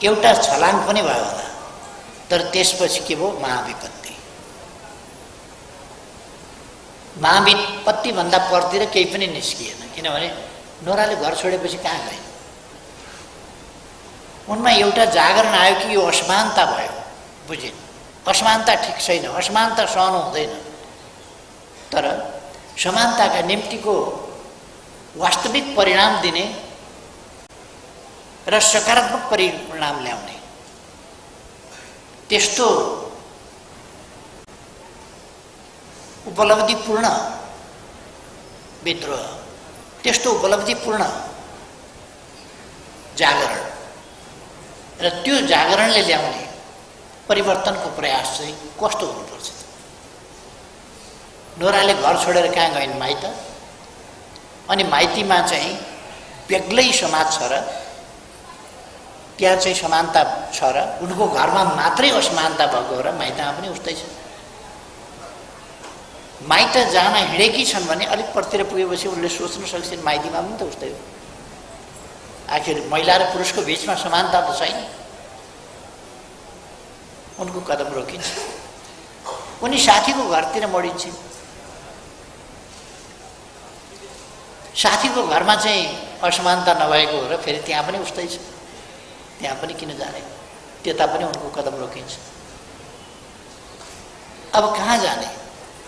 एउटा छलाङ पनि भयो होला, तर त्यसपछि के भयो? महाविपत्ति। महाविपत्ति भन्दा परतिर केही पनि निस्किएन, किनभने नोराले घर छोडेपछि कहाँ गए? उनमा एउटा जागरण आयो कि यो असमानता भयो, बुझिन्? असमानता ठिक छैन, असमानता सहनु हुँदैन, तर समानताका निम्तिको वास्तविक परिणाम दिने र सकारात्मक परिणाम ल्याउने त्यस्तो उपलब्धिपूर्ण विद्रोह, त्यस्तो उपलब्धिपूर्ण जागरण र त्यो जागरणले ल्याउने परिवर्तनको प्रयास चाहिँ कस्तो हुनुपर्छ? नोराले घर छोडेर कहाँ गइन्? माइत। अनि माइतीमा चाहिँ बेग्लै समाज छ र त्यहाँ चाहिँ समानता छ र उनको घरमा मात्रै असमानता भएको र माइतमा पनि उस्तै छ। माइत जान हिँडेकी छन् भने अलिक परतिर पुगेपछि उनले सोच्न सक्छन् माइतीमा पनि त उस्तै हो। आखिर महिला र पुरुषको बिचमा समानता त छैन। उनको कदम रोकिन्छ, उनी साथीको घरतिर मोडिन्छन्। साथीको घरमा चाहिँ असमानता नभएको हो र फेरि त्यहाँ पनि उस्तै छ, त्यहाँ पनि किन जाने? त्यता पनि उनको कदम रोकिन्छ। अब कहाँ जाने?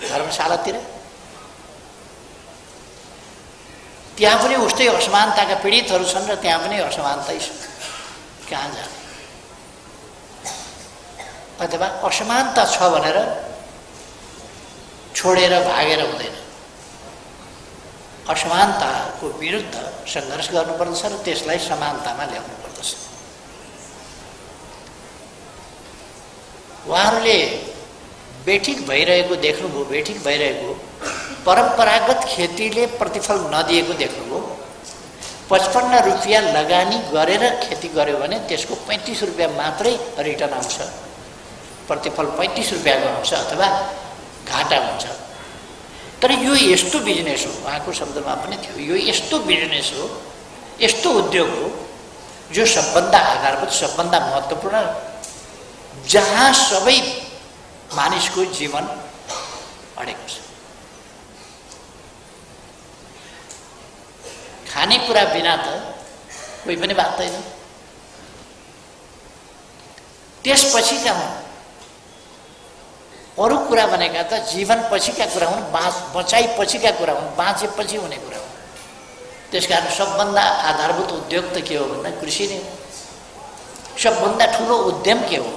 धर्मशालातिर? त्यहाँ पनि उस्तै असमानताका पीडितहरू छन् र त्यहाँ पनि असमानतै छ, कहाँ जाने? अथवा असमानता छ भनेर छोडेर भागेर हुँदैन, असमानताको विरुद्ध सङ्घर्ष गर्नुपर्दछ र त्यसलाई समानतामा ल्याउनु पर्दछ। उहाँहरूले बेठिक भइरहेको देख्नुभयो, बेठिक भइरहेको परम्परागत खेतीले प्रतिफल नदिएको देख्नुभयो। 55 रुपियाँ लगानी गरेर खेती गर्यो भने त्यसको 35 रुपियाँ मात्रै रिटर्न आउँछ, प्रतिफल 35 रुपियाँको आउँछ अथवा घाटा हुन्छ। तर यो यस्तो बिजनेस हो, उहाँको शब्दमा पनि थियो, यो यस्तो बिजनेस हो, यस्तो उद्योग हो जो सबभन्दा आधारभूत, सबभन्दा महत्त्वपूर्ण, जहाँ सबै मानिसको जीवन अडेको छ। खानेकुरा बिना त कोही पनि बाँच्दैन। त्यसपछिका हुन् अरू कुरा भनेका त जीवन पछिका कुरा हुन्, बचाइ पछिका कुरा हुन्, बाँचेपछि हुने कुरा हुन्। त्यसकारण सबभन्दा आधारभूत उद्योग त के हो भन्दा कृषि नै हो। सबभन्दा ठुलो उद्यम के हो?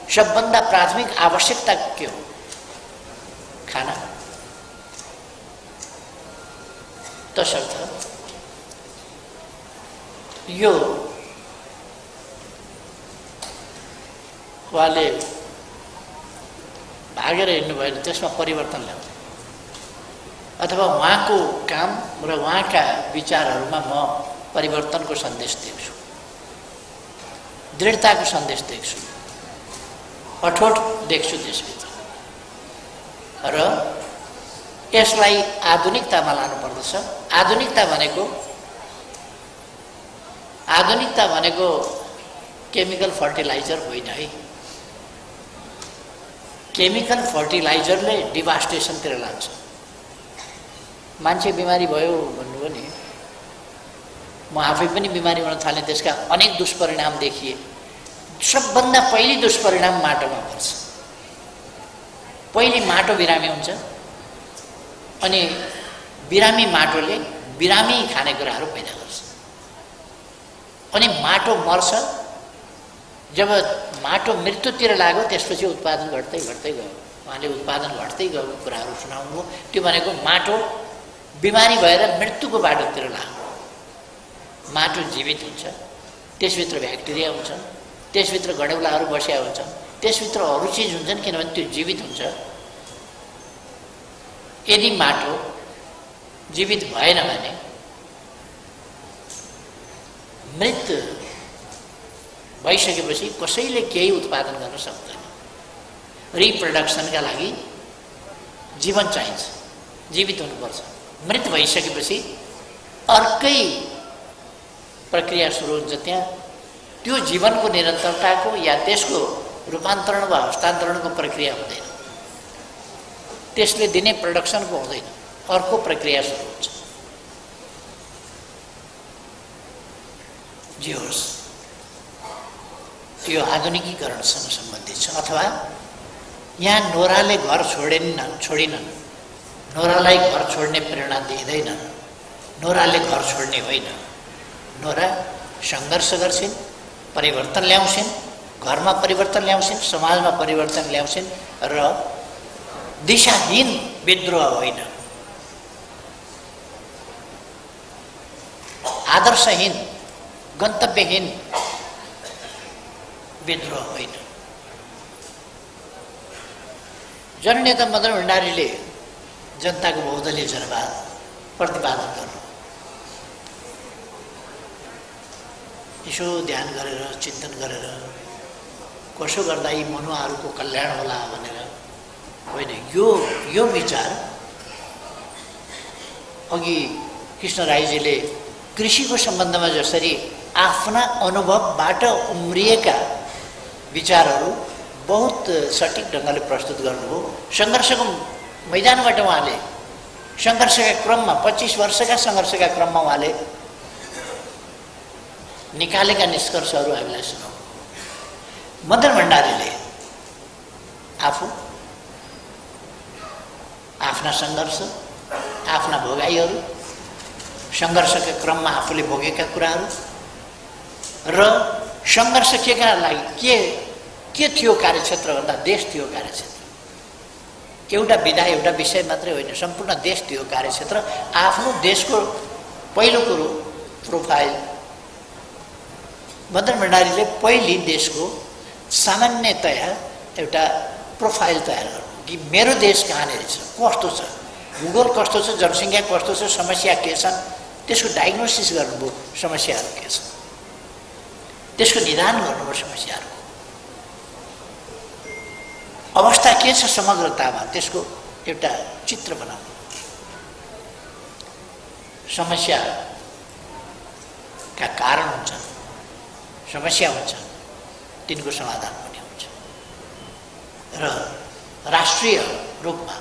सबभन्दा प्राथमिक आवश्यकता के हो? खाना। तसर्थ यो उहाँले भागेर हिँड्नु भएन, त्यसमा परिवर्तन ल्याउने अथवा उहाँको काम र उहाँका विचारहरूमा म परिवर्तनको सन्देश देख्छु, दृढताको सन्देश देख्छु, अठोट देख्छु देशभित्र। र यसलाई आधुनिकतामा लानुपर्दछ। आधुनिकता भनेको केमिकल फर्टिलाइजर होइन है। केमिकल फर्टिलाइजरले डिभास्टेसनतिर लान्छ। मान्छे बिमारी भयो भन्नुभयो नि, म आफै पनि बिमारी हुन थालेँ, त्यसका अनेक दुष्परिणाम देखिए। सबभन्दा पहिलो दुष्परिणाम माटोमा पर्छ। पहिले माटो बिरामी हुन्छ, अनि बिरामी माटोले बिरामी खानेकुराहरू पैदा गर्छ, अनि माटो मर्छ। जब माटो मृत्युतिर लाग्यो त्यसपछि उत्पादन घट्दै घट्दै गयो। उहाँले उत्पादन घट्दै गएको कुराहरू सुनाउनुभयो। त्यो भनेको माटो बिमारी भएर मृत्युको बाटोतिर लाग्यो। माटो जीवित हुन्छ, त्यसभित्र ब्याक्टेरिया हुन्छन्, त्यसभित्र गडौलाहरू बसेका हुन्छन्, त्यसभित्र अरू चिज हुन्छन्, किनभने त्यो जीवित हुन्छ। यदि माटो जीवित भएन भने मृत भइसकेपछि कसैले केही उत्पादन गर्न सक्दैन। रिप्रोडक्सनका लागि जीवन चाहिन्छ, जीवित हुनुपर्छ। मृत भइसकेपछि अर्कै प्रक्रिया सुरु हुन्छ त्यहाँ, त्यो जीवनको निरन्तरताको या त्यसको रूपान्तरण वा हस्तान्तरणको प्रक्रिया हुँदैन, त्यसले दिने प्रोडक्सनको हुँदैन, अर्को प्रक्रिया सुरु हुन्छ। जे होस्, यो आधुनिकीकरणसँग सम्बन्धित छ। अथवा यहाँ नोराले घर छोडिनन्, नोरालाई घर छोड्ने प्रेरणा दिँदैन, नोराले घर छोड्ने होइन। नोरा सङ्घर्ष गर्छिन्, परिवर्तन ल्याउँछिन्, घरमा परिवर्तन ल्याउँछिन्, समाजमा परिवर्तन ल्याउँछिन् र दिशाहीन विद्रोह होइन, आदर्शहीन गन्तव्यहीन विद्रोह होइन। जननेता मदन भण्डारीले जनताको बहुदलीय जनवाद प्रतिपादन गर्नु, यसो ध्यान गरेर चिन्तन गरेर कसो गर्दा यी मनुवाहरूको कल्याण होला भनेर होइन। यो विचार अघि कृष्ण राईजीले कृषिको सम्बन्धमा जसरी आफ्ना अनुभवबाट उम्रिएका विचारहरू बहुत सटिक ढङ्गले प्रस्तुत गर्नुभयो। सङ्घर्षको मैदानबाट उहाँले सङ्घर्षका क्रममा 25 वर्षका सङ्घर्षका क्रममा उहाँले निकालेका निष्कर्षहरू हामीलाई सुनाउनु। मदन भण्डारीले आफू आफ्ना सङ्घर्ष, आफ्ना भोगाइहरू, सङ्घर्षका क्रममा आफूले भोगेका कुराहरू र सङ्घर्ष केका लागि के थियो कार्यक्षेत्र भन्दा देश थियो कार्यक्षेत्र। एउटा विधा एउटा विषय मात्रै होइन, सम्पूर्ण देश थियो कार्यक्षेत्र। आफ्नो देशको पहिलो कुरो प्रोफाइल, मदन भण्डारीले पहिले देशको सामान्यतया एउटा प्रोफाइल तयार गर्नु कि मेरो देश कहाँनिर छ, कस्तो छ, भूगोल कस्तो छ, जनसङ्ख्या कस्तो छ, समस्या के छन्, त्यसको डायग्नोसिस गर्नुभयो, समस्याहरू के छन्, त्यसको निदान गर्नुभयो, समस्याहरूको अवस्था के छ समग्रतामा, त्यसको एउटा चित्र बनाउनु। समस्याका कारण हुन्छन्, समस्या हुन्छ, तिनको समाधान पनि हुन्छ र राष्ट्रिय रूपमा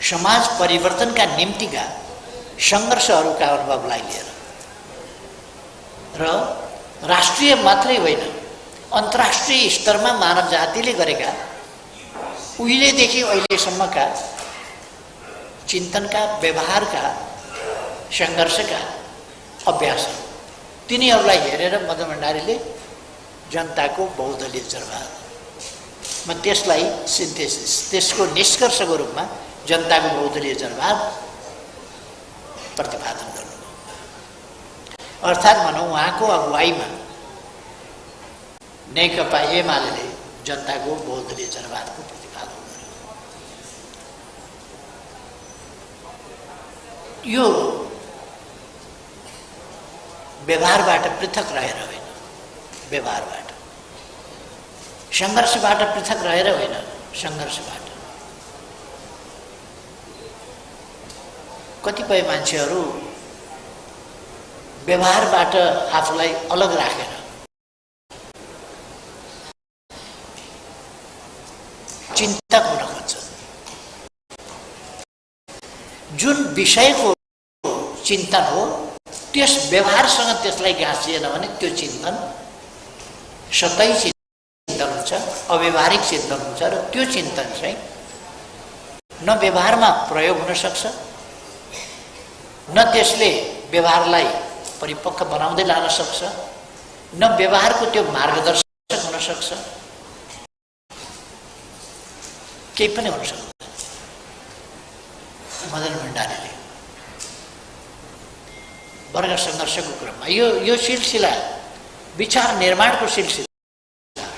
समाज परिवर्तनका निम्तिका सङ्घर्षहरूका अनुभवलाई लिएर र राष्ट्रिय मात्रै होइन अन्तर्राष्ट्रिय स्तरमा मानव जातिले गरेका उहिलेदेखि अहिलेसम्मका चिन्तनका, व्यवहारका, सङ्घर्षका अभ्यासहरू, तिनीहरूलाई हेरेर मदन भण्डारीले जनताको बहुदलीय जनवादमा त्यसलाई सिन्थेसिस, त्यसको निष्कर्षको रूपमा जनताको बहुदलीय जनवाद प्रतिपादन गर्नुभयो। अर्थात् भनौँ उहाँको अगुवाईमा नेकपा एमाले जनताको बहुदलीय जनवादको प्रतिपादन गर्यो। यो व्यवहारबाट पृथक रहेर होइन, व्यवहारबाट, सङ्घर्षबाट पृथक रहेर होइन, सङ्घर्षबाट। कतिपय मान्छेहरू व्यवहारबाट आफूलाई अलग राखेर चिन्तक हुन खोज्छन्। जुन विषयको चिन्तन हो त्यस व्यवहारसँग त्यसलाई गाँसिएन भने त्यो चिन्तन सतै चिन्तन हुन्छ, अव्यवहारिक चिन्तन हुन्छ र त्यो चिन्तन चाहिँ न व्यवहारमा प्रयोग हुन सक्छ, न त्यसले व्यवहारलाई परिपक्व बनाउँदै लान सक्छ, न व्यवहारको त्यो मार्गदर्शक हुन सक्छ, केही पनि हुन सक्दैन। मदन भण्डारीले वर्ग सङ्घर्षको क्रममा यो सिलसिला, विचार निर्माणको सिलसिला,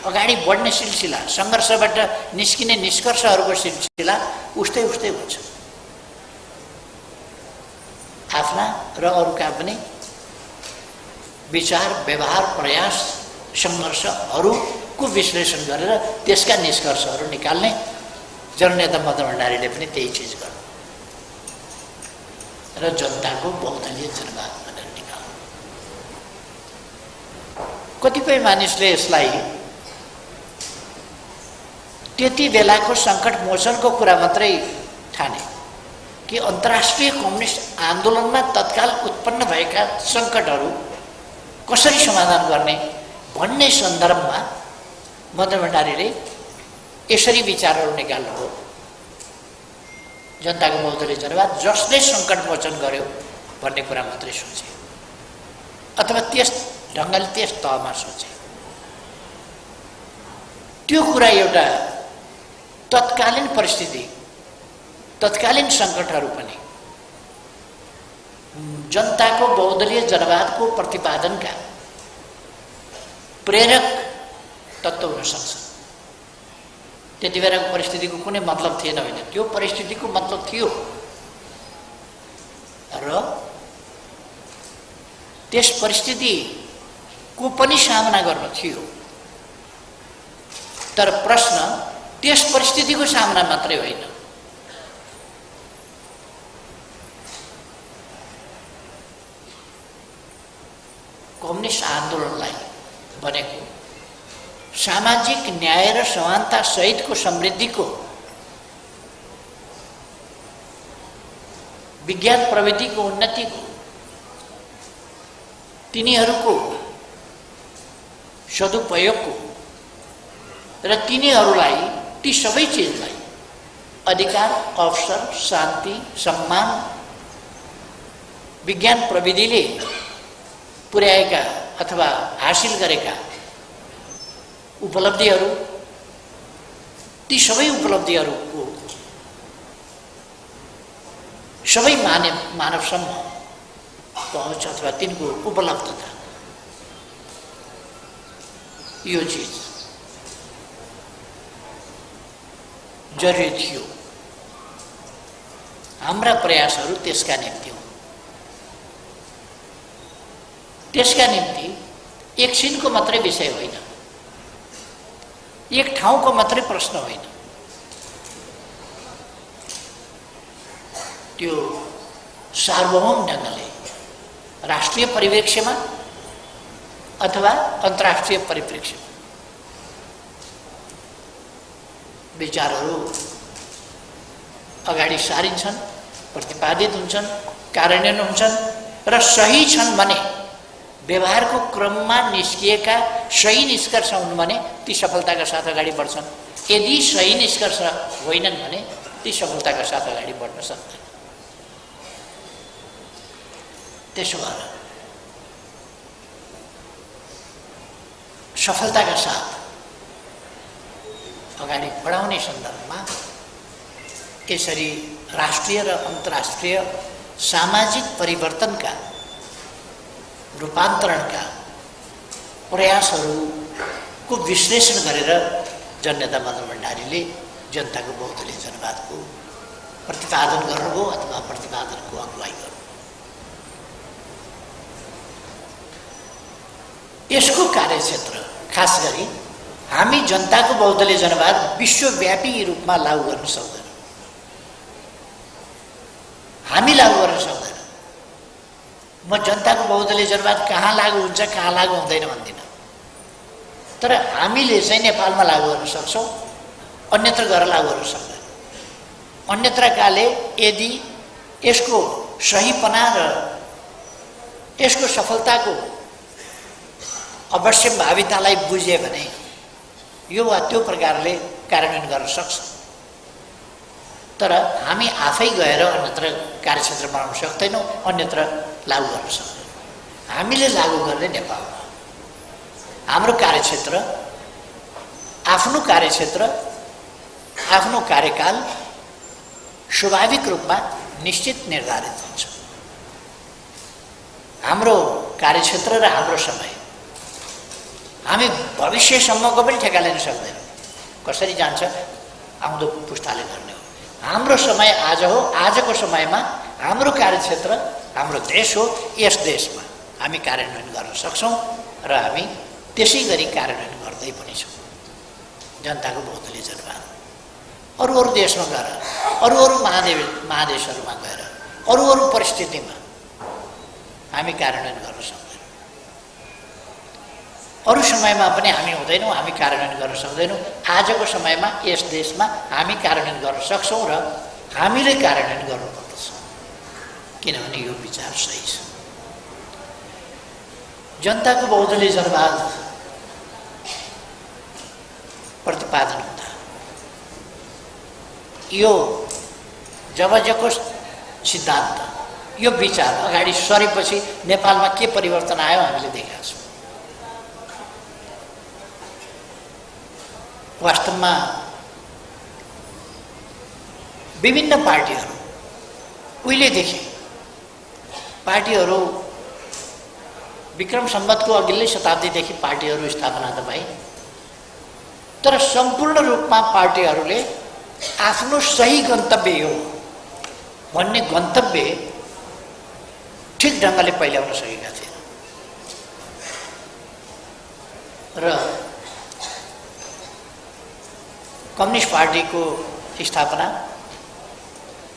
अगाडि बढ्ने सिलसिला, सङ्घर्षबाट निस्किने निष्कर्षहरूको सिलसिला उस्तै उस्तै हुन्छ। आफ्ना र अरूका पनि विचार, व्यवहार, प्रयास, सङ्घर्षहरूको विश्लेषण गरेर त्यसका निष्कर्षहरू निकाल्ने जननेता मदन भण्डारीले पनि त्यही चिज गर्नु र जनताको बहुदलीय जनवाद भनेर निकाल्नु। कतिपय मानिसले यसलाई त्यति बेलाको सङ्कट मोचनको कुरा मात्रै ठाने कि अन्तर्राष्ट्रिय कम्युनिस्ट आन्दोलनमा तत्काल उत्पन्न भएका सङ्कटहरू कसरी समाधान गर्ने भन्ने सन्दर्भमा मदन भण्डारीले यसरी विचारहरू निकाल्नुभयो। जनताको बहुदलीय जनवाद जसले सङ्कट मोचन गर्यो भन्ने कुरा मात्रै सोचे अथवा त्यस ढङ्गले त्यस तहमा सोचे। त्यो कुरा एउटा तत्कालीन परिस्थिति, तत्कालीन सङ्कटहरू पनि जनताको बहुदलीय जनवादको प्रतिपादनका प्रेरक तत्त्व हुन सक्छ। त्यति बेलाको परिस्थितिको कुनै मतलब थिएन होइन, त्यो परिस्थितिको मतलब थियो र त्यस परिस्थितिको पनि सामना गर्न थियो। तर प्रश्न त्यस परिस्थितिको सामना मात्रै होइन, कम्युनिस्ट आन्दोलनलाई बनेको सामाजिक न्याय र समानता सहितको समृद्धिको विज्ञान प्रविधिको उन्नतिको तिनीहरूको सदुपयोगको र तिनीहरूलाई ती सबै चिजलाई अधिकार, अवसर, शान्ति, सम्मान विज्ञान प्रविधिले पुर्याएका अथवा हासिल गरेका उपलब्धिहरू, ती सबै उपलब्धिहरूको सबै मानवसम्म पहुँच अथवा तिनको उपलब्धता, यो चिज जरुरी थियो। हाम्रा प्रयासहरू त्यसका निम्ति हुन्। त्यसका निम्ति एकछिनको मात्रै विषय होइन, एक ठाउँको मात्रै प्रश्न होइन, त्यो सार्वभौम ढङ्गले राष्ट्रिय परिप्रेक्ष्यमा अथवा अन्तर्राष्ट्रिय परिप्रेक्ष्यमा विचारहरू अगाडि सारिन्छन्, प्रतिपादित हुन्छन्, कार्यान्वयन हुन्छन् र सही छन् भने व्यवहारको क्रममा निस्किएका सही निष्कर्ष हुन् भने ती सफलताका साथ अगाडि बढ्छन्। यदि सही निष्कर्ष होइनन् भने ती सफलताका साथ अगाडि बढ्न सक्दैन। त्यसो भएर सफलताका साथ अगाडि बढाउने सन्दर्भमा यसरी राष्ट्रिय र अन्तर्राष्ट्रिय सामाजिक परिवर्तनका रूपान्तरणका प्रयासहरूको विश्लेषण गरेर जननेता मदन भण्डारीले जनताको बहुदलीय जनवादको प्रतिपादन गर्नुभयो अथवा प्रतिपादनको अगुवाई गर्नुभयो। यसको कार्यक्षेत्र खास गरी हामी जनताको बहुदलीय जनवाद विश्वव्यापी रूपमा लागू गर्न सक्दैनौँ। हामी लागू गर्न सक्दैनौँ। म जनताको बहुदलीय जनवाद कहाँ लागू हुन्छ कहाँ लागू हुँदैन भन्दिनँ, तर हामीले चाहिँ नेपालमा लागू गर्न सक्छौँ, अन्यत्र गएर लागू गर्न सक्दैन। अन्यत्रकाले यदि यसको सहीपना र यसको सफलताको अवश्य भावितालाई बुझे भने यो वा त्यो प्रकारले कार्यान्वयन गर्न सक्छ। तर हामी आफै गएर अन्यत्र कार्यक्षेत्र बनाउन सक्दैनौँ, अन्यत्र लागू गर्न सक्दैनौँ। हामीले लागू गर्ने नेपालमा हाम्रो कार्यक्षेत्र, आफ्नो कार्यक्षेत्र, आफ्नो कार्यकाल स्वाभाविक रूपमा निश्चित निर्धारित हुन्छ। हाम्रो कार्यक्षेत्र र हाम्रो समय हामी भविष्यसम्मको पनि ठेक्का लिन सक्दैनौँ। कसरी जान्छ आउँदो पुस्ताले गर्ने हो। हाम्रो समय आज हो, आजको समयमा हाम्रो कार्यक्षेत्र हाम्रो देश हो। यस देशमा हामी कार्यान्वयन गर्न सक्छौँ र हामी त्यसै गरी कार्यान्वयन गर्दै पनि छौँ। जनताको बहुदलीय जनवाद अरू देशमा गएर, अरू महादेशहरूमा गएर, अरू परिस्थितिमा हामी कार्यान्वयन गर्न सक्दैनौँ। अरू समयमा पनि हामी हुँदैनौँ, हामी कार्यान्वयन गर्न सक्दैनौँ। आजको समयमा यस देशमा हामी कार्यान्वयन गर्न सक्छौँ र हामीले कार्यान्वयन गर्नुपर्दछ, किनभने यो विचार सही छ। जनताको बहुदलीय जनवाद प्रतिपादन हुँदा यो जबजको सिद्धान्त, यो विचार अगाडि सरेपछि नेपालमा के परिवर्तन आयो हामीले देखेका छौँ। वास्तवमा विभिन्न पार्टीहरू उहिलेदेखि पार्टीहरू विक्रम सम्वतको अघिल्लै शताब्दीदेखि पार्टीहरू स्थापना त भए, तर सम्पूर्ण रूपमा पार्टीहरूले आफ्नो सही गन्तव्य यो भन्ने गन्तव्य ठिक ढङ्गले पहिल्याउन सकेका थिएन र कम्युनिस्ट पार्टीको स्थापना,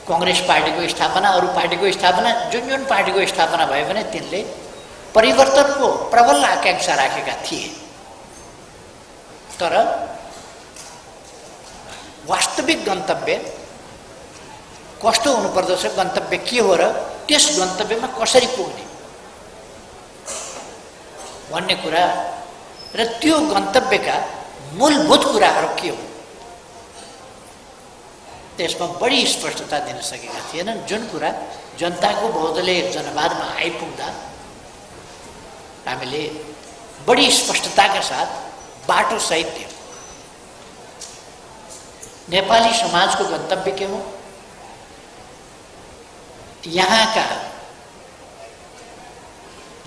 कांग्रेस पार्टीको स्थापना, अरू पार्टीको स्थापना, जुन पार्टीको स्थापना भयो भने तिनले परिवर्तनको प्रबल आकांक्षा राखेका थिए, तर वास्तविक गन्तव्य कस्तो हुनुपर्दछ, गन्तव्य के हो र त्यस गन्तव्यमा कसरी पुग्ने भन्ने कुरा र त्यो गन्तव्यका मूलभूत कुराहरू के हो त्यसमा बढी स्पष्टता दिन सकेका थिएनन्। जुन कुरा जनताको बहुदलीय जनवादमा आइपुग्दा हामीले बढी स्पष्टताका साथ बाटो सहित दियौँ। नेपाली समाजको गन्तव्य के हो, यहाँका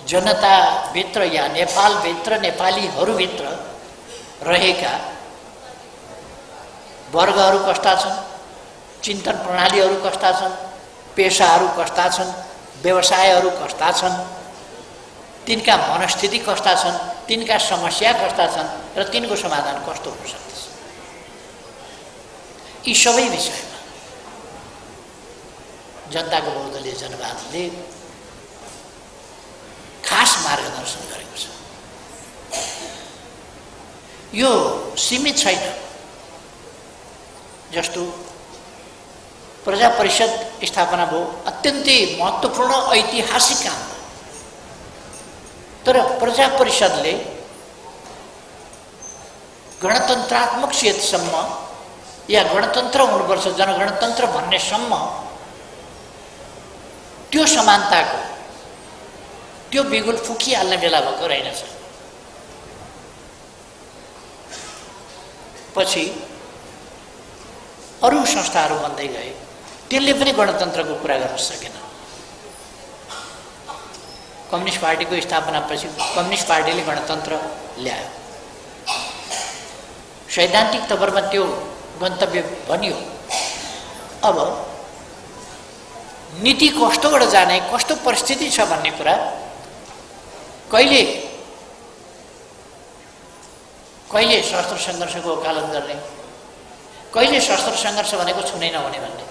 जनताभित्र या नेपालभित्र नेपालीहरूभित्र रहेका वर्गहरू कस्ता छन्, चिन्तन प्रणालीहरू कस्ता छन्, पेसाहरू कस्ता छन्, व्यवसायहरू कस्ता छन्, तिनका मनस्थिति कस्ता छन्, तिनका समस्या कस्ता छन् र तिनको समाधान कस्तो हुन सक्दछ, यी सबै विषयमा जनताको बहुदलीय जनवादले खास मार्गदर्शन गरेको छ। यो सीमित छैन, जस्तो प्रजा परिषद स्थापना भयो, अत्यन्तै महत्त्वपूर्ण ऐतिहासिक काम हो, तर प्रजा परिषदले गणतन्त्रात्मक क्षेत्रसम्म या गणतन्त्र हुनुपर्छ, जनगणतन्त्र भन्नेसम्म त्यो समानताको त्यो बिगुल फुकिहाल्ने बेला भएको रहेनछ। पछि अरू संस्थाहरू बन्दै गए, त्यसले पनि गणतन्त्रको कुरा गर्न सकेन। कम्युनिस्ट पार्टीको स्थापनापछि कम्युनिस्ट पार्टीले गणतन्त्र ल्यायो, सैद्धान्तिक तवरमा त्यो गन्तव्य बन्यो। अब नीति कस्तोबाट जाने, कस्तो परिस्थिति छ भन्ने कुरा कहिले कहिले शस्त्र सङ्घर्षको वकालत गर्ने, कहिले शस्त्र सङ्घर्ष भनेको छुनै नहुने भन्ने।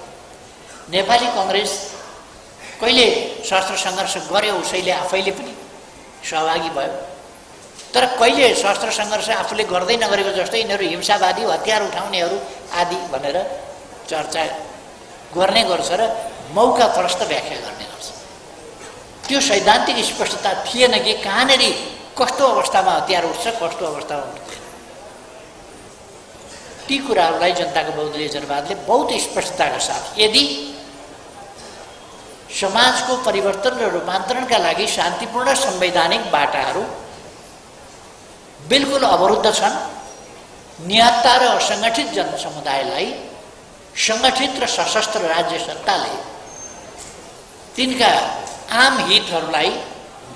नेपाली कांग्रेस कहिले शस्त्र सङ्घर्ष गर्यो, उसैले आफैले पनि सहभागी भयो, तर कहिले शस्त्र सङ्घर्ष आफूले गर्दै नगरेको जस्तै यिनीहरू हिंसावादी, हतियार उठाउनेहरू आदि भनेर चर्चा गर्ने गर्छ र मौका प्रस्त व्याख्या गर्ने गर्छ। त्यो सैद्धान्तिक स्पष्टता थिएन कि कहाँनिर कस्तो अवस्थामा हतियार उठ्छ, कस्तो अवस्थामा उठ्दैन। ती कुराहरूलाई जनताको बहुदलीय जनवादले बहुत स्पष्टताका साथ, यदि समाजको परिवर्तन र रूपान्तरणका लागि शान्तिपूर्ण संवैधानिक बाटाहरू बिल्कुल अवरुद्ध छन्, निहत्ता र असङ्गठित जनसमुदायलाई सङ्गठित र सशस्त्र राज्य सत्ताले तिनका आम हितहरूलाई,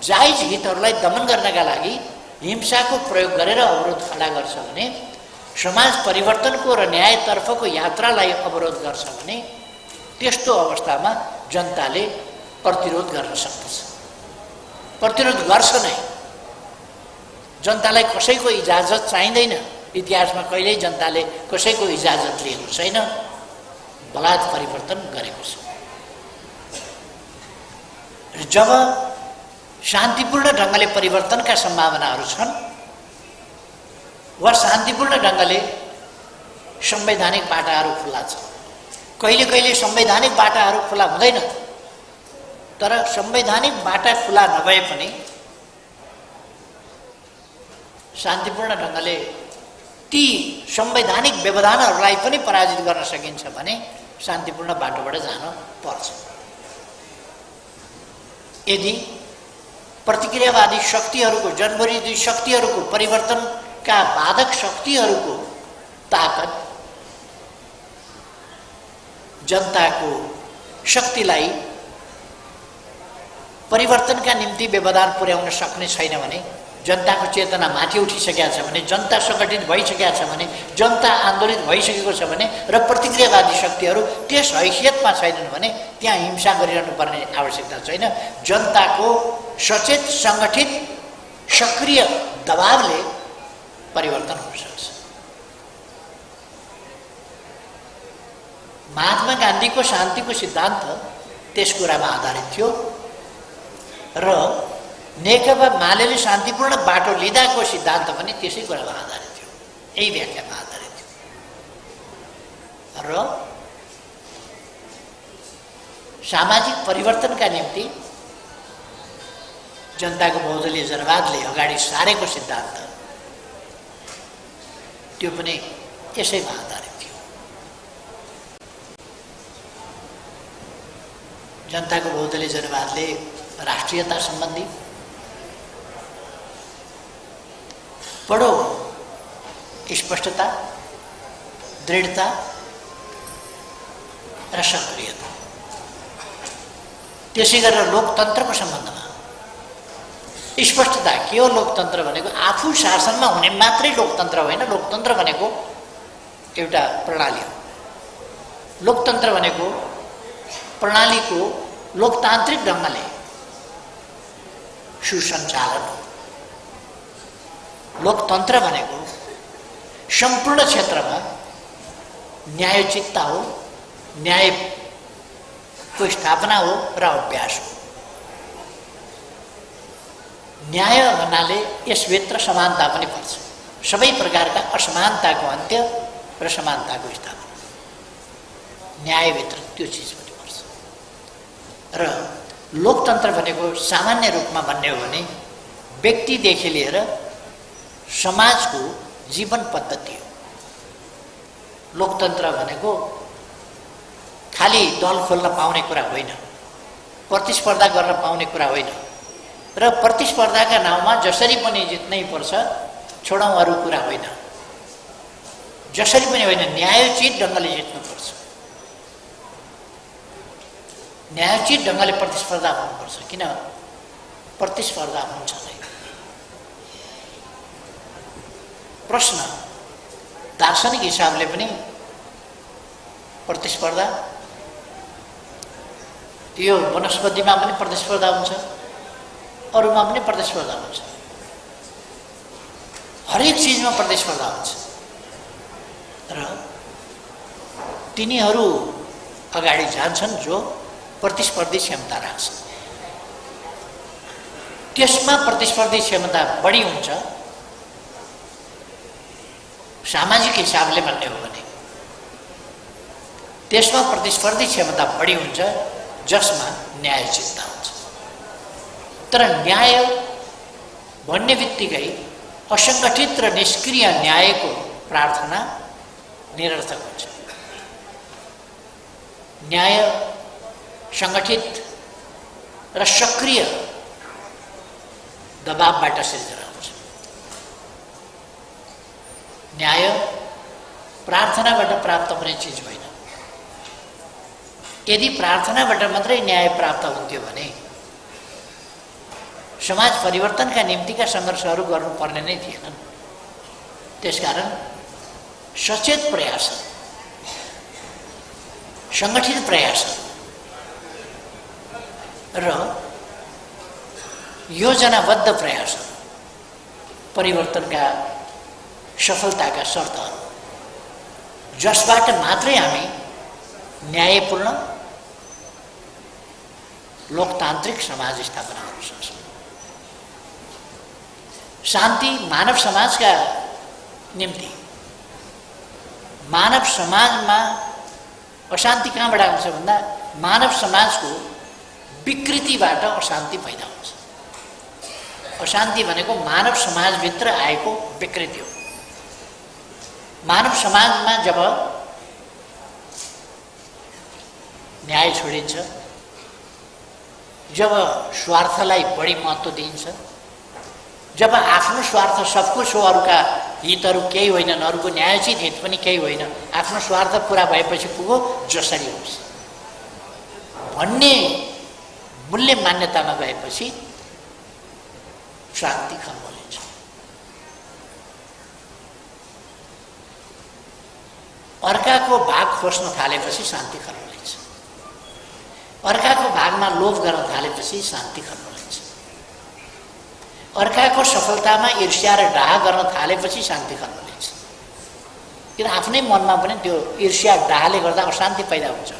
जायज हितहरूलाई दमन गर्नका लागि हिंसाको प्रयोग गरेर अवरोध खडा गर्छ भने, समाज परिवर्तनको र न्यायतर्फको यात्रालाई अवरोध गर्छ भने, त्यस्तो अवस्थामा जनताले प्रतिरोध गर्न सक्दछ। प्रतिरोध गर्छ नै, जनतालाई कसैको इजाजत चाहिँदैन। इतिहासमा कहिल्यै जनताले कसैको इजाजत लिएको छैन, बलात् परिवर्तन गरेको छ। जब शान्तिपूर्ण ढङ्गले परिवर्तनका सम्भावनाहरू छन् वा शान्तिपूर्ण ढङ्गले संवैधानिक बाटाहरू खुला छ। कहिले कहिले संवैधानिक बाटाहरू खुला हुँदैन, तर संवैधानिक बाटा खुला नभए पनि शान्तिपूर्ण ढङ्गले ती संवैधानिक व्यवधानहरूलाई पनि पराजित गर्न सकिन्छ भने शान्तिपूर्ण बाटोबाट जान पर्छ। यदि प्रतिक्रियावादी शक्तिहरूको, जनविरोधी शक्तिहरूको, परिवर्तनका बाधक शक्तिहरूको ताकत जनताको शक्तिलाई परिवर्तनका निम्ति व्यवधान पुर्याउन सक्ने छैन भने, जनताको चेतना माथि उठिसकेका छ भने, जनता सङ्गठित भइसकेका छ भने, जनता आन्दोलित भइसकेको छ भने र प्रतिक्रियावादी शक्तिहरू त्यस हैसियतमा छैनन् भने त्यहाँ हिंसा गरिरहनु पर्ने आवश्यकता छैन। जनताको सचेत, सङ्गठित, सक्रिय दबावले परिवर्तन हुन सक्छ। महात्मा गान्धीको शान्तिको सिद्धान्त त्यस कुरामा आधारित थियो र नेकपा मालेले शान्तिपूर्ण बाटो लिँदाको सिद्धान्त पनि त्यसै कुरामा आधारित थियो, यही व्याख्यामा आधारित थियो। र सामाजिक परिवर्तनका निम्ति जनताको बहुदलीय जनवादले अगाडि सारेको सिद्धान्त त्यो पनि यसैमा आधारित थियो। जनताको बहुदलीय जनवादले राष्ट्रियता सम्बन्धी बडो स्पष्टता, दृढता र सक्रियता, त्यसै गरेर लोकतन्त्रको सम्बन्धमा स्पष्टता के हो? लोकतन्त्र भनेको आफू शासनमा हुने मात्रै लोकतन्त्र होइन। लोकतन्त्र भनेको एउटा प्रणाली हो। लोकतन्त्र भनेको प्रणालीको लोकतान्त्रिक ढङ्गले सुसञ्चालन हो। लोकतन्त्र भनेको सम्पूर्ण क्षेत्रमा न्यायोचितता हो, न्यायको स्थापना हो र अभ्यास हो। न्याय भन्नाले यसभित्र समानता पनि पर्छ। सबै प्रकारका असमानताको अन्त्य र समानताको स्थापना, न्यायभित्र त्यो चिज पनि पर्छ। र लोकतन्त्र भनेको सामान्य रूपमा भन्ने हो भने व्यक्तिदेखि लिएर समाजको जीवन पद्धति हो। लोकतन्त्र भनेको खालि दल खोल्न पाउने कुरा होइन, प्रतिस्पर्धा गर्न पाउने कुरा होइन र प्रतिस्पर्धाका नाउँमा जसरी पनि जित्नै पर्छ छोडौँ अरू कुरा होइन। जसरी पनि होइन, न्यायोचित ढङ्गले जित्नुपर्छ, न्यायोचित ढङ्गले प्रतिस्पर्धा हुनुपर्छ। किन प्रतिस्पर्धा हुन्छ नै? प्रश्न दार्शनिक हिसाबले पनि प्रतिस्पर्धा, यो वनस्पतिमा पनि प्रतिस्पर्धा हुन्छ, अरूमा पनि प्रतिस्पर्धा हुन्छ, हरेक चिजमा प्रतिस्पर्धा हुन्छ र तिनीहरू अगाडि जान्छन् जो प्रतिस्पर्धी क्षमता राख्छन्। त्यसमा प्रतिस्पर्धी क्षमता बढी हुन्छ। सामाजिक हिसाबले भन्ने हो भने त्यसमा प्रतिस्पर्धी क्षमता बढी हुन्छ जसमा न्यायोचितता हुन्छ। तर न्याय भन्ने बित्तिकै असङ्गठित र निष्क्रिय न्यायको प्रार्थना निरर्थक हुन्छ। न्याय सङ्गठित र सक्रिय दबावबाट सिर्जना हुन्छ। न्याय प्रार्थनाबाट प्राप्त हुने चिज होइन। यदि प्रार्थनाबाट मात्रै न्याय प्राप्त हुन्थ्यो भने समाज परिवर्तनका निम्तिका सङ्घर्षहरू गर्नुपर्ने नै थिएनन्। त्यसकारण सचेत प्रयास, सङ्गठित प्रयास र योजनाबद्ध प्रयास परिवर्तनका सफलताका शर्तहरू, जसबाट मात्रै हामी न्यायपूर्ण लोकतान्त्रिक समाज स्थापना गर्न सक्छौँ। शान्ति मानव समाजका निम्ति मानव समाजमा अशान्ति कहाँबाट आउँछ भन्दा मानव समाजको विकृतिबाट अशान्ति पैदा हुन्छ। अशान्ति भनेको मानव समाजभित्र आएको विकृति हो। मानव समाजमा जब न्याय छोडिन्छ, जब स्वार्थलाई बढी महत्त्व दिइन्छ, जब आफ्नो स्वार्थ सबको सो, अरूका हितहरू केही होइनन्, अरूको न्यायोचित हित पनि केही होइन, आफ्नो स्वार्थ पुरा भएपछि पुगो जसरी होस् भन्ने मूल्य मान्यतामा गएपछि शान्ति खलबलिन्छ। अर्काको भाग खोज्न थालेपछि शान्ति खलबलिन्छ। अर्काको भागमा लोभ गर्न थालेपछि शान्ति खलबलिन्छ। अर्काको सफलतामा ईर्ष्या र डाहा गर्न थालेपछि शान्ति खलबलिन्छ। किन आफ्नै मनमा पनि त्यो ईर्ष्या डाहाले गर्दा अशान्ति पैदा हुन्छ।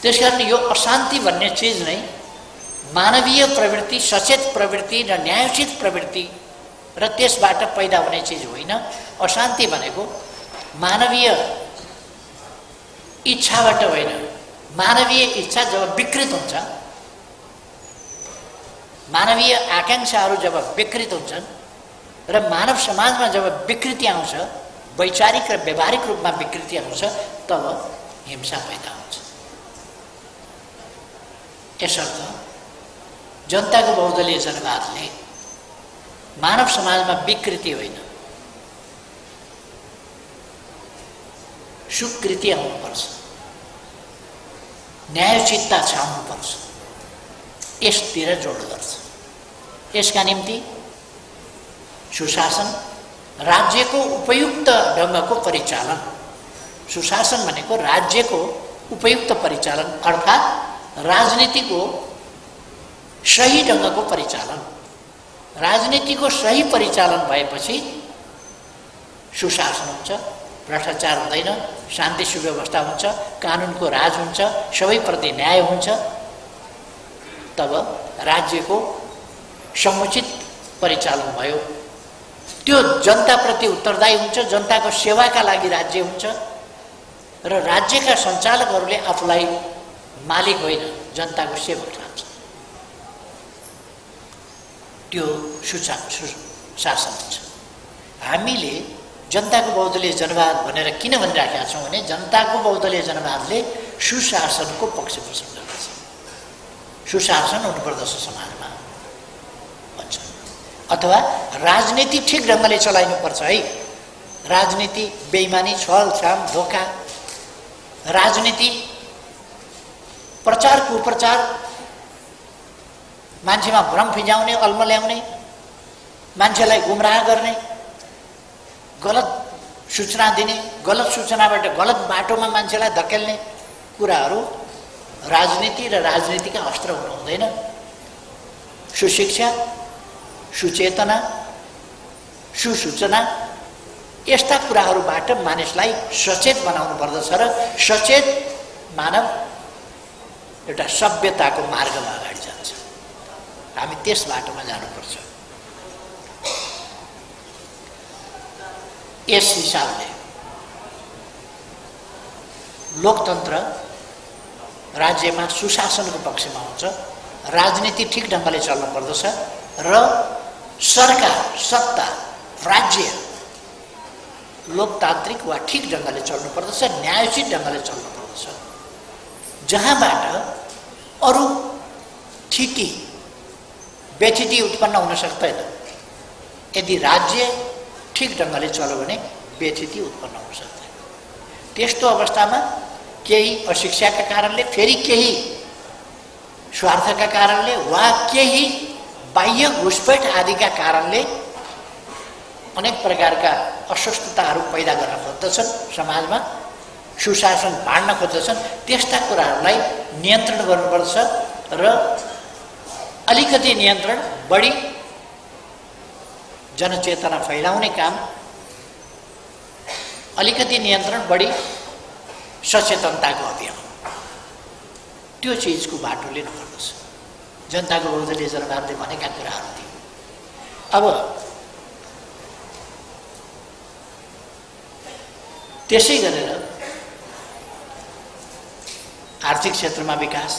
त्यसकारण यो अशान्ति भन्ने चिज नै मानवीय प्रवृत्ति, सचेत प्रवृत्ति र न्यायोचित प्रवृत्ति र त्यसबाट पैदा हुने चिज होइन। अशान्ति भनेको मानवीय इच्छाबाट होइन। मानवीय इच्छा जब विकृत हुन्छ, मानवीय आकांक्षाहरू जब विकृत हुन्छन् र मानव समाजमा जब विकृति आउँछ, वैचारिक र व्यवहारिक रूपमा विकृति आउँछ, तब हिंसा पैदा हुन्छ। यसर्थ जनताको बहुदलीय जनवादले मानव समाजमा विकृति होइन, सुकृति आउनुपर्छ, न्यायोचितता छाउनुपर्छ, यसतिर जोड गर्छ। यसका निम्ति सुशासन, राज्यको उपयुक्त ढङ्गको परिचालन, सुशासन भनेको राज्यको उपयुक्त परिचालन अर्थात् राजनीतिको सही ढङ्गको परिचालन। राजनीतिको सही परिचालन भएपछि सुशासन हुन्छ, भ्रष्टाचार हुँदैन, शान्ति सुव्यवस्था हुन्छ, कानुनको राज हुन्छ, सबैप्रति न्याय हुन्छ। तब राज्यको समुचित परिचालन भयो, त्यो जनताप्रति उत्तरदायी हुन्छ, जनताको सेवाका लागि राज्य हुन्छ र राज्यका सञ्चालकहरूले आफूलाई मालिक होइन, जनताको सेवक ठान्छ। त्यो सुशासन हुन्छ। हामीले जनताको बहुदलीय जनवाद भनेर किन भनिराखेका छौँ भने जनताको बहुदलीय जनवादले सुशासनको पक्ष पोषण गर्दछ। सुशासन हुनुपर्दछ समाजमा भन्छ। अथवा राजनीति ठिक ढङ्गले चलाइनुपर्छ है। राजनीति बेइमानी, छलछाम, धोका, राजनीति प्रचार कुप्रचार, मान्छेमा भ्रम फिजाउने, अल्मल्याउने, मान्छेलाई गुमराह गर्ने, गलत सूचना दिने, गलत सूचनाबाट गलत बाटोमा मान्छेलाई धकेल्ने कुराहरू राजनीति र राजनीतिका अस्त्र हुनु हुँदैन। सुशिक्षा, सुचेतना, सुसूचना यस्ता कुराहरूबाट मानिसलाई सचेत बनाउनु पर्दछ र सचेत मानव एउटा सभ्यताको मार्गमा अगाडि जान्छ। हामी त्यस बाटोमा जानुपर्छ। यस हिसाबले लोकतन्त्र राज्यमा सुशासनको पक्षमा हुन्छ। राजनीति ठिक ढङ्गले चल्नु पर्दछ र सरकार, सत्ता, राज्य लोकतान्त्रिक वा ठिक ढङ्गले चल्नु पर्दछ, न्यायोचित ढङ्गले चल्नु पर्दछ, जहाँबाट अरू थिति व्यथिति उत्पन्न हुन सक्दैन। यदि राज्य ठिक ढङ्गले चल्यो भने व्यथिति उत्पन्न हुन सक्दैन। त्यस्तो अवस्थामा केही अशिक्षाका कारणले, फेरि केही स्वार्थका कारणले वा केही बाह्य घुसपैठ आदिका कारणले अनेक प्रकारका अस्वस्थताहरू पैदा गर्न खोज्दछन्, समाजमा सुशासन भाड्न खोज्दछन्। त्यस्ता कुराहरूलाई नियन्त्रण गर्नुपर्छ र अलिकति नियन्त्रण बढी जनचेतना फैलाउने काम, अलिकति नियन्त्रण बढी सचेतनताको अभियान, त्यो चिजको बाटो लिनुपर्दछ। जनताको बहुदलीय जनवादले भनेका कुराहरू थिए। अब त्यसै गरेर आर्थिक क्षेत्रमा विकास,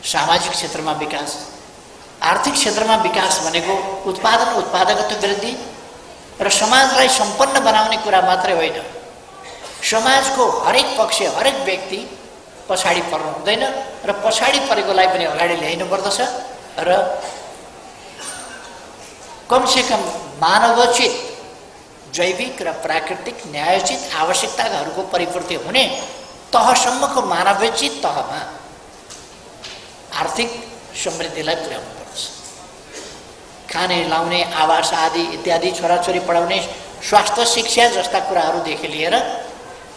सामाजिक क्षेत्रमा विकास। आर्थिक क्षेत्रमा विकास भनेको उत्पादन उत्पादकत्व वृद्धि र समाजलाई सम्पन्न बनाउने कुरा मात्रै होइन। समाजको हरेक पक्ष, हरेक व्यक्ति पछाडि पर्नु हुँदैन र पछाडि परेकोलाई पनि अगाडि ल्याइनु पर्दछ र कमसेकम मानवोचित, जैविक र प्राकृतिक न्यायोचित आवश्यकताहरूको परिपूर्ति हुने तहसम्मको मानवोचित तहमा आर्थिक समृद्धिलाई पुर्याउनु पर्छ। खाने, लाउने, आवास आदि इत्यादि, छोराछोरी पढाउने, स्वास्थ्य, शिक्षा जस्ता कुराहरूदेखि लिएर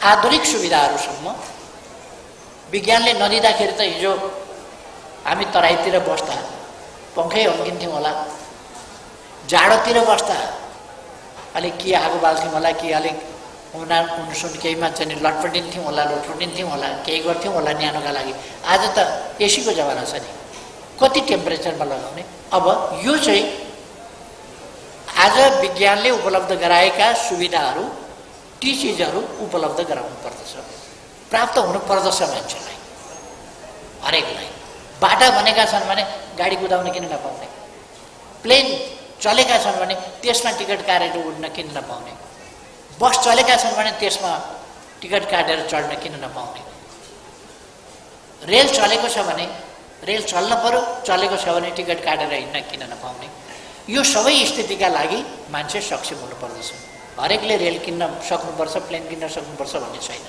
आधुनिक सुविधाहरूसम्म विज्ञानले नदिँदाखेरि त हिजो हामी तराईतिर बस्दा पङ्खै हम्किन्थ्यौँ होला, जाडोतिर बस्दा अलिक के आगो बाल्थ्यौँ होला, कि अलिक उनसुन केहीमा चाहिँ लटपटिन्थ्यौँ होला, लोटपटिन्थ्यौँ होला, केही गर्थ्यौँ होला न्यानोका लागि। आज त एसीको जमाना छ नि, कति टेम्परेचरमा लगाउने। अब यो चाहिँ आज विज्ञानले उपलब्ध गराएका सुविधाहरू, ती चिजहरू उपलब्ध गराउनु पर्दछ, प्राप्त हुनु पर्दछ मान्छेलाई, हरेकलाई। बाटा बनेका छन् भने गाडी कुदाउन किन नपाउने? प्लेन चलेका छन् भने त्यसमा टिकट काटेर उड्न किन नपाउने? बस चलेका छन् भने त्यसमा टिकट काटेर चढ्न किन नपाउने? रेल चलेको छ भने रेल चल्न पर्यो, चलेको छ भने टिकट काटेर हिँड्न किन नपाउने? यो सबै स्थितिका लागि मान्छे सक्षम हुनुपर्दछ। हरेकले रेल किन्न सक्नुपर्छ, प्लेन किन्न सक्नुपर्छ भन्ने छैन।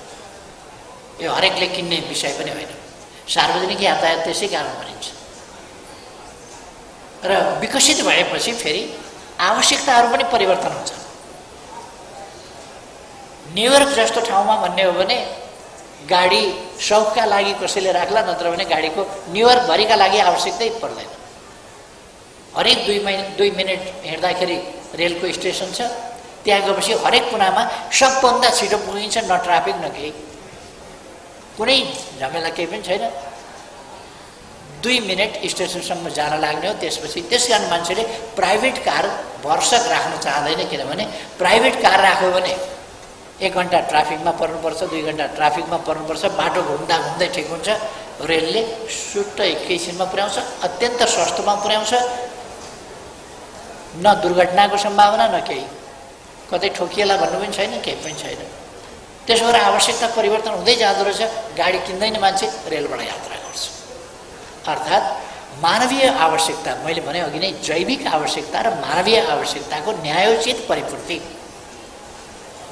यो हरेकले किन्ने विषय पनि होइन। सार्वजनिक यातायात त्यसै कारण भनिन्छ। र विकसित भएपछि फेरि आवश्यकताहरू पनि परिवर्तन हुन्छ। न्युयोर्क जस्तो ठाउँमा भन्ने हो भने गाडी शौकका लागि कसैले राख्ला, नत्र भने गाडीको न्युयोर्कभरिका लागि आवश्यकतै पर्दैन। हरेक 2 मिनट हिँड्दाखेरि रेलको स्टेसन छ, त्यहाँ गएपछि हरेक कुनामा सबभन्दा छिटो पुगिन्छ, न ट्राफिक न केही, कुनै झमेला केही पनि छैन। 2 मिनट स्टेसनसम्म जान लाग्ने हो। त्यसपछि त्यसकारण मान्छेले प्राइभेट कार भरसक राख्न चाहँदैन, किनभने प्राइभेट कार राख्यो भने 1 घन्टा ट्राफिकमा पर्नुपर्छ, 2 घन्टा ट्राफिकमा पर्नुपर्छ, बाटो घुम्दा घुम्दै ठिक हुन्छ। रेलले सुट्ट एकैछिनमा पुर्याउँछ, अत्यन्त सस्तोमा पुर्याउँछ, न दुर्घटनाको सम्भावना न केही, कतै ठोकिएला भन्नु पनि छैन, केही पनि छैन। त्यसो भएर आवश्यकता परिवर्तन हुँदै जाँदो रहेछ। गाडी किन्दैन मान्छे, रेलबाट यात्रा गर्छ। अर्थात् मानवीय आवश्यकता, मैले भने अघि नै, जैविक आवश्यकता र मानवीय आवश्यकताको न्यायोचित परिपूर्ति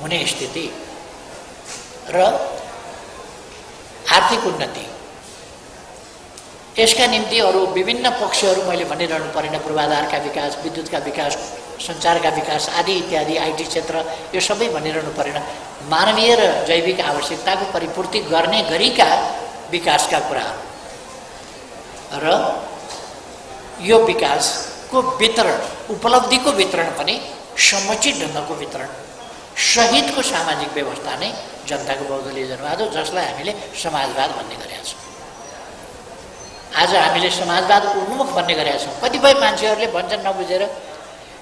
हुने स्थिति र आर्थिक उन्नति, यसका निम्ति अरू विभिन्न पक्षहरू मैले भनिरहनु परेन। पूर्वाधारका विकास, विद्युतका विकास, सञ्चारका विकास आदि इत्यादि, आइटी क्षेत्र, यो सबै भनिरहनु परेन। मानवीय र जैविक आवश्यकताको परिपूर्ति गर्ने गरीका विकासका कुराहरू र यो विकासको वितरण, उपलब्धिको वितरण पनि समुचित ढङ्गको वितरण, सहितको सामाजिक व्यवस्था नै जनताको बहुदलीय जनवाद हो, जसलाई हामीले समाजवाद भन्ने गरेका छौँ। आज हामीले समाजवाद उन्मुख भन्ने गरेका छौँ। कतिपय मान्छेहरूले भन्छन् नबुझेर,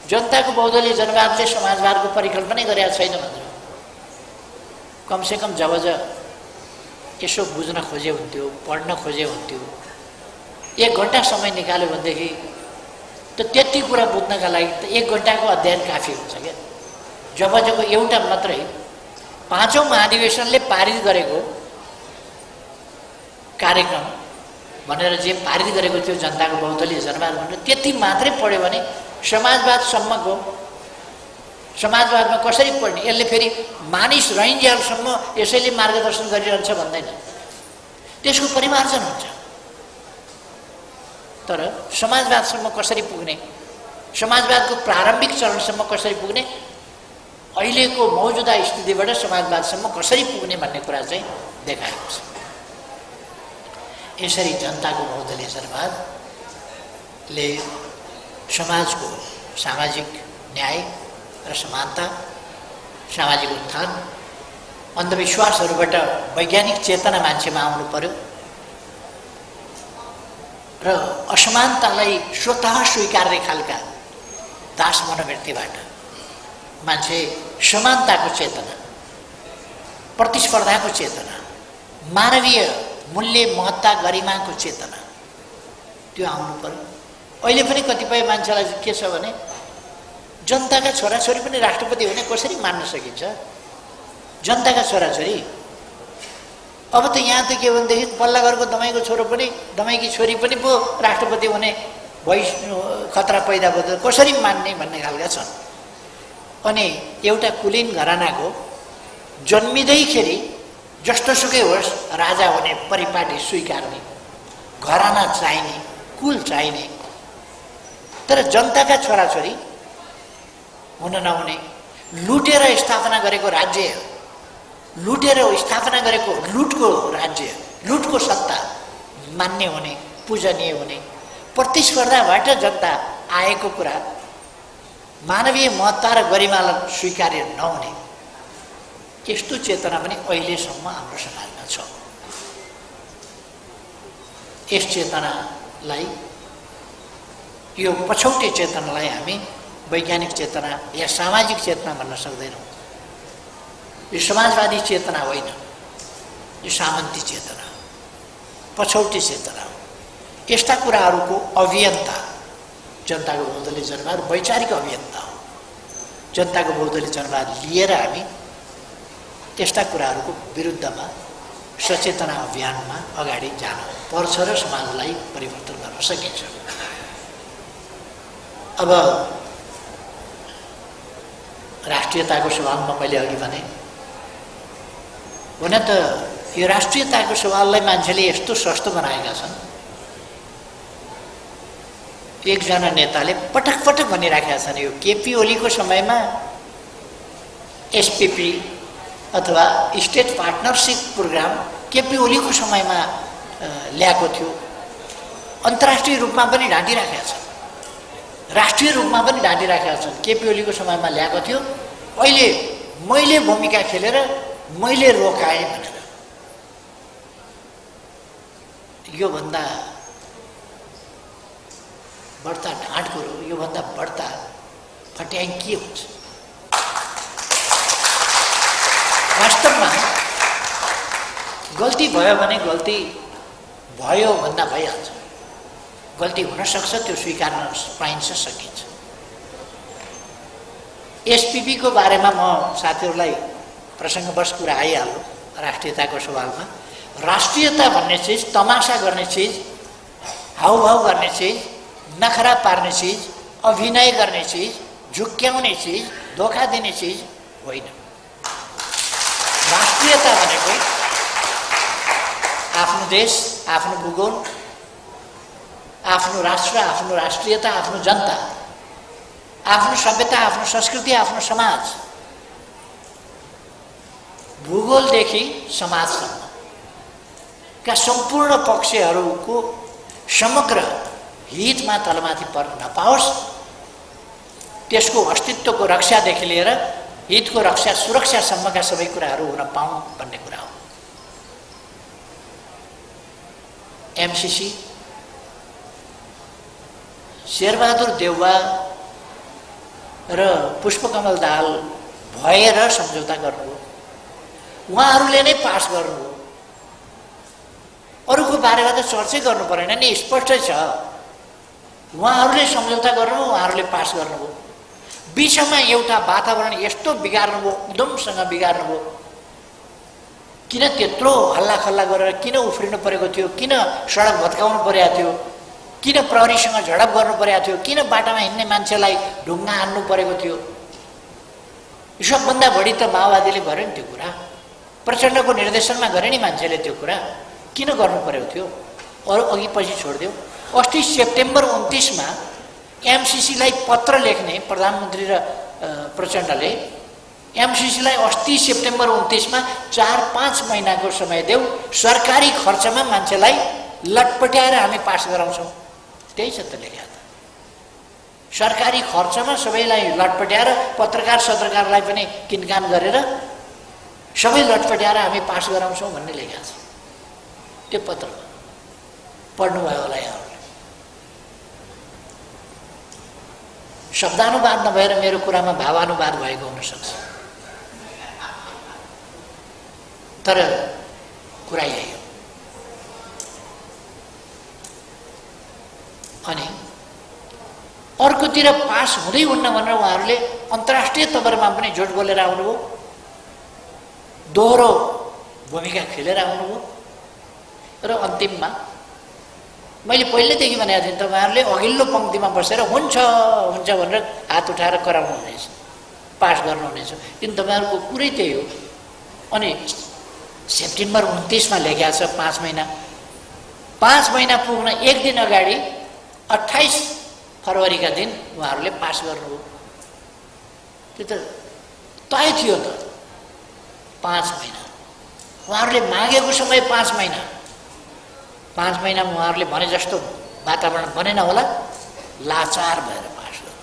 जनताको बहुदलीय जनवादले समाजवादको परिकल्पनै गरेका छैन भनेर। कमसेकम जब यसो बुझ्न खोजे हुन्थ्यो, पढ्न खोजे हुन्थ्यो, 1 घन्टा समय निकाल्यो भनेदेखि त त्यति कुरा बुझ्नका लागि त 1 घन्टाको अध्ययन काफी हुन्छ क्या। जब एउटा मात्रै 5औं महाधिवेशनले पारित गरेको कार्यक्रम भनेर जे पारित गरेको थियो जनताको बहुदलीय जनवाद भनेर, त्यति मात्रै पढ्यो भने समाजवादमा कसरी पढ्ने? यसले फेरि मानिस रहन्जेलसम्म यसैले मार्गदर्शन गरिरहन्छ भन्दैन, त्यसको परिमार्जन हुन्छ। तर समाजवादसम्म कसरी पुग्ने, समाजवादको प्रारम्भिक चरणसम्म कसरी पुग्ने, अहिलेको मौजुदा स्थितिबाट समाजवादसम्म कसरी पुग्ने भन्ने कुरा चाहिँ देखाएको छ। यसरी जनताको बहुदलीय जनवादले समाजको सामाजिक न्याय र समानता, सामाजिक उत्थान, अन्धविश्वासहरूबाट वैज्ञानिक चेतना मान्छेमा आउनु पर्यो र असमानतालाई स्वतः स्वीकार्ने खालका दास मनोवृत्तिबाट मान्छे समानताको चेतना प्रतिस्पर्धाको चेतना, मानवीय मूल्य महत्ता गरिमाको चेतना त्यो आउनु पर्यो। अहिले पनि कतिपय मान्छेलाई के छ भने जनताका छोराछोरी पनि राष्ट्रपति हुने कसरी मान्न सकिन्छ? जनताका छोराछोरी। अब त यहाँ त के भनेदेखि पल्ला घरको दमाईको छोरो पनि दमाईकी छोरी पनि पो राष्ट्रपति हुने खतरा पैदा भयो, कसरी मान्ने भन्ने खालका छन्। अनि एउटा कुलीन घरानाको जन्मिँदैखेरि जस्तोसुकै होस् राजा हुने परिपाटी स्वीकार्ने, घराना चाहिने, कुल चाहिने, तर जनताका छोराछोरी हुन नहुने, लुटेर स्थापना गरेको राज्य, लुटेर स्थापना गरेको लुटको राज्य, लुटको सत्ता मान्य हुने, पूजनीय हुने, प्रतिस्पर्धाबाट जनता आएको कुरा मानवीय महत्ता र गरिमालाई स्वीकार्य नहुने, यस्तो चेतना पनि अहिलेसम्म हाम्रो समाजमा छ। यस चेतनालाई, यो पछौटे चेतनालाई हामी वैज्ञानिक चेतना या सामाजिक चेतना भन्न सक्दैनौँ। यो समाजवादी चेतना होइन, यो सामन्ती चेतना, पछौटे चेतना हो। यस्ता कुराहरूको अभियन्ता जनताको बहुदलीय जनवाद वैचारिक अभियन्ता हो। जनताको बहुदलीय जनवाद लिएर हामी त्यस्ता कुराहरूको विरुद्धमा सचेतना अभियानमा अगाडि जान पर्छ र समाजलाई परिवर्तन गर्न सकिन्छ। अब राष्ट्रियताको सवालमा मैले अघि भने, हुन त यो राष्ट्रियताको सवाललाई मान्छेले यस्तो सस्तो बनाएका छन्। एकजना नेताले पटक पटक भनिराखेका छन्, यो केपी ओलीको समयमा एसपीपी अथवा स्टेट पार्टनरसिप प्रोग्राम केपी ओलीको समयमा ल्याएको थियो। अन्तर्राष्ट्रिय रूपमा पनि ढाँटिराखेका छन्, राष्ट्रिय रूपमा पनि ढाँटिराखेका छन्। केपी ओलीको समयमा ल्याएको थियो, अहिले मैले भूमिका खेलेर मैले रोकाएँ भनेर। योभन्दा बढ्ता ढाँट कुरो, योभन्दा बढ्ता फट्याङ के हुन्छ? वास्तवमा गल्ती भयो भने गल्ती भयो भन्दा भइहाल्छ। गल्ती हुनसक्छ, त्यो स्वीकार्न पाइन्छ, सकिन्छ। एसपीपीको बारेमा म साथीहरूलाई प्रसङ्गवश कुरा आइहाल्यो राष्ट्रियताको सवालमा। राष्ट्रियता भन्ने चिज तमासा गर्ने चिज, हाउभाउ गर्ने चिज, नखरा पार्ने चिज, अभिनय गर्ने चिज, झुक्क्याउने चिज, धोका दिने चिज होइन। राष्ट्रियता भनेको आफ्नो देश, आफ्नो भूगोल, आफ्नो राष्ट्र, आफ्नो राष्ट्रियता, आफ्नो जनता, आफ्नो सभ्यता, आफ्नो संस्कृति, आफ्नो समाज, भूगोलदेखि समाजसम्मका सम्पूर्ण पक्षहरूको समग्र हितमा तलमाथि पर्न नपाओस्, त्यसको अस्तित्वको रक्षादेखि लिएर हितको रक्षा सुरक्षासम्मका सबै कुराहरू हुन पाऊँ भन्ने कुरा हो। एमसीसी शेरबहादुर देउवा र पुष्पकमल दाहाल भएर सम्झौता गर्नुभयो। उहाँहरूले नै पास गर्नुभयो, अरूको बारेमा त चर्चै गर्नु परेन नि, स्पष्टै छ। उहाँहरूले सम्झौता गर्नुभयो, उहाँहरूले पास गर्नुभयो। बिचमा एउटा वातावरण यस्तो बिगार्नुभयो, एकदमसँग बिगार्नुभयो। किन त्यत्रो हल्लाखल्ला गरेर किन उफ्रिनु परेको थियो? किन सडक भत्काउनु परेको थियो? किन प्रहरीसँग झडप गर्नु परेको थियो? किन बाटामा हिँड्ने मान्छेलाई ढुङ्गा हान्नु परेको थियो? यो सबभन्दा बढी त माओवादीले गर्यो नि त्यो कुरा, प्रचण्डको निर्देशनमा गरे नि मान्छेले त्यो कुरा। किन गर्नु परेको थियो? अरू अघि पछि छोडिदियो। अस्ति सेप्टेम्बर 29मा एमसीसीलाई पत्र लेख्ने प्रधानमन्त्री र प्रचण्डले एमसीसीलाई अस्ति सेप्टेम्बर 29मा 4-5 महिनाको समय देऊ, सरकारी खर्चमा मान्छेलाई लटपट्याएर हामी पास गराउँछौँ। त्यही छ त लेख्या त। सरकारी खर्चमा सबैलाई लटपट्याएर, पत्रकार सत्रकारलाई पनि किनकान गरेर सबै लटपट्याएर हामी पास गराउँछौँ भन्ने लेख्या छ त्यो पत्रमा। पढ्नुभयो होला यहाँहरूले। शब्दानुवाद नभएर मेरो कुरामा भावानुवाद भएको हुनसक्छ। तर कुरा यही हो। अनि अर्कोतिर पास हुँदै हुन्न भनेर उहाँहरूले अन्तर्राष्ट्रिय तवरमा पनि झुट बोलेर आउनुभयो, दोहोरो भूमिका खेलेर आउनुभयो र अन्तिममा मैले पहिलेदेखि भनेको थिएँ तपाईँहरूले अघिल्लो पङ्क्तिमा बसेर हुन्छ हुन्छ भनेर हात उठाएर कराउनुहुनेछ, पास गर्नुहुनेछ, किन तपाईँहरूको कुरै त्यही हो। अनि सेप्टेम्बर 29मा लेखिएको छ 5 महिना, 5 महिना पुग्न एक दिन अगाडि 28 फरवरीका दिन उहाँहरूले पास गर्नुभयो। त्यो त तय थियो त 5 महिना। उहाँहरूले मागेको समय 5 महिना, 5 महिनामा उहाँहरूले भने जस्तो वातावरण बनेन होला, लाचार भएर पास गर्नु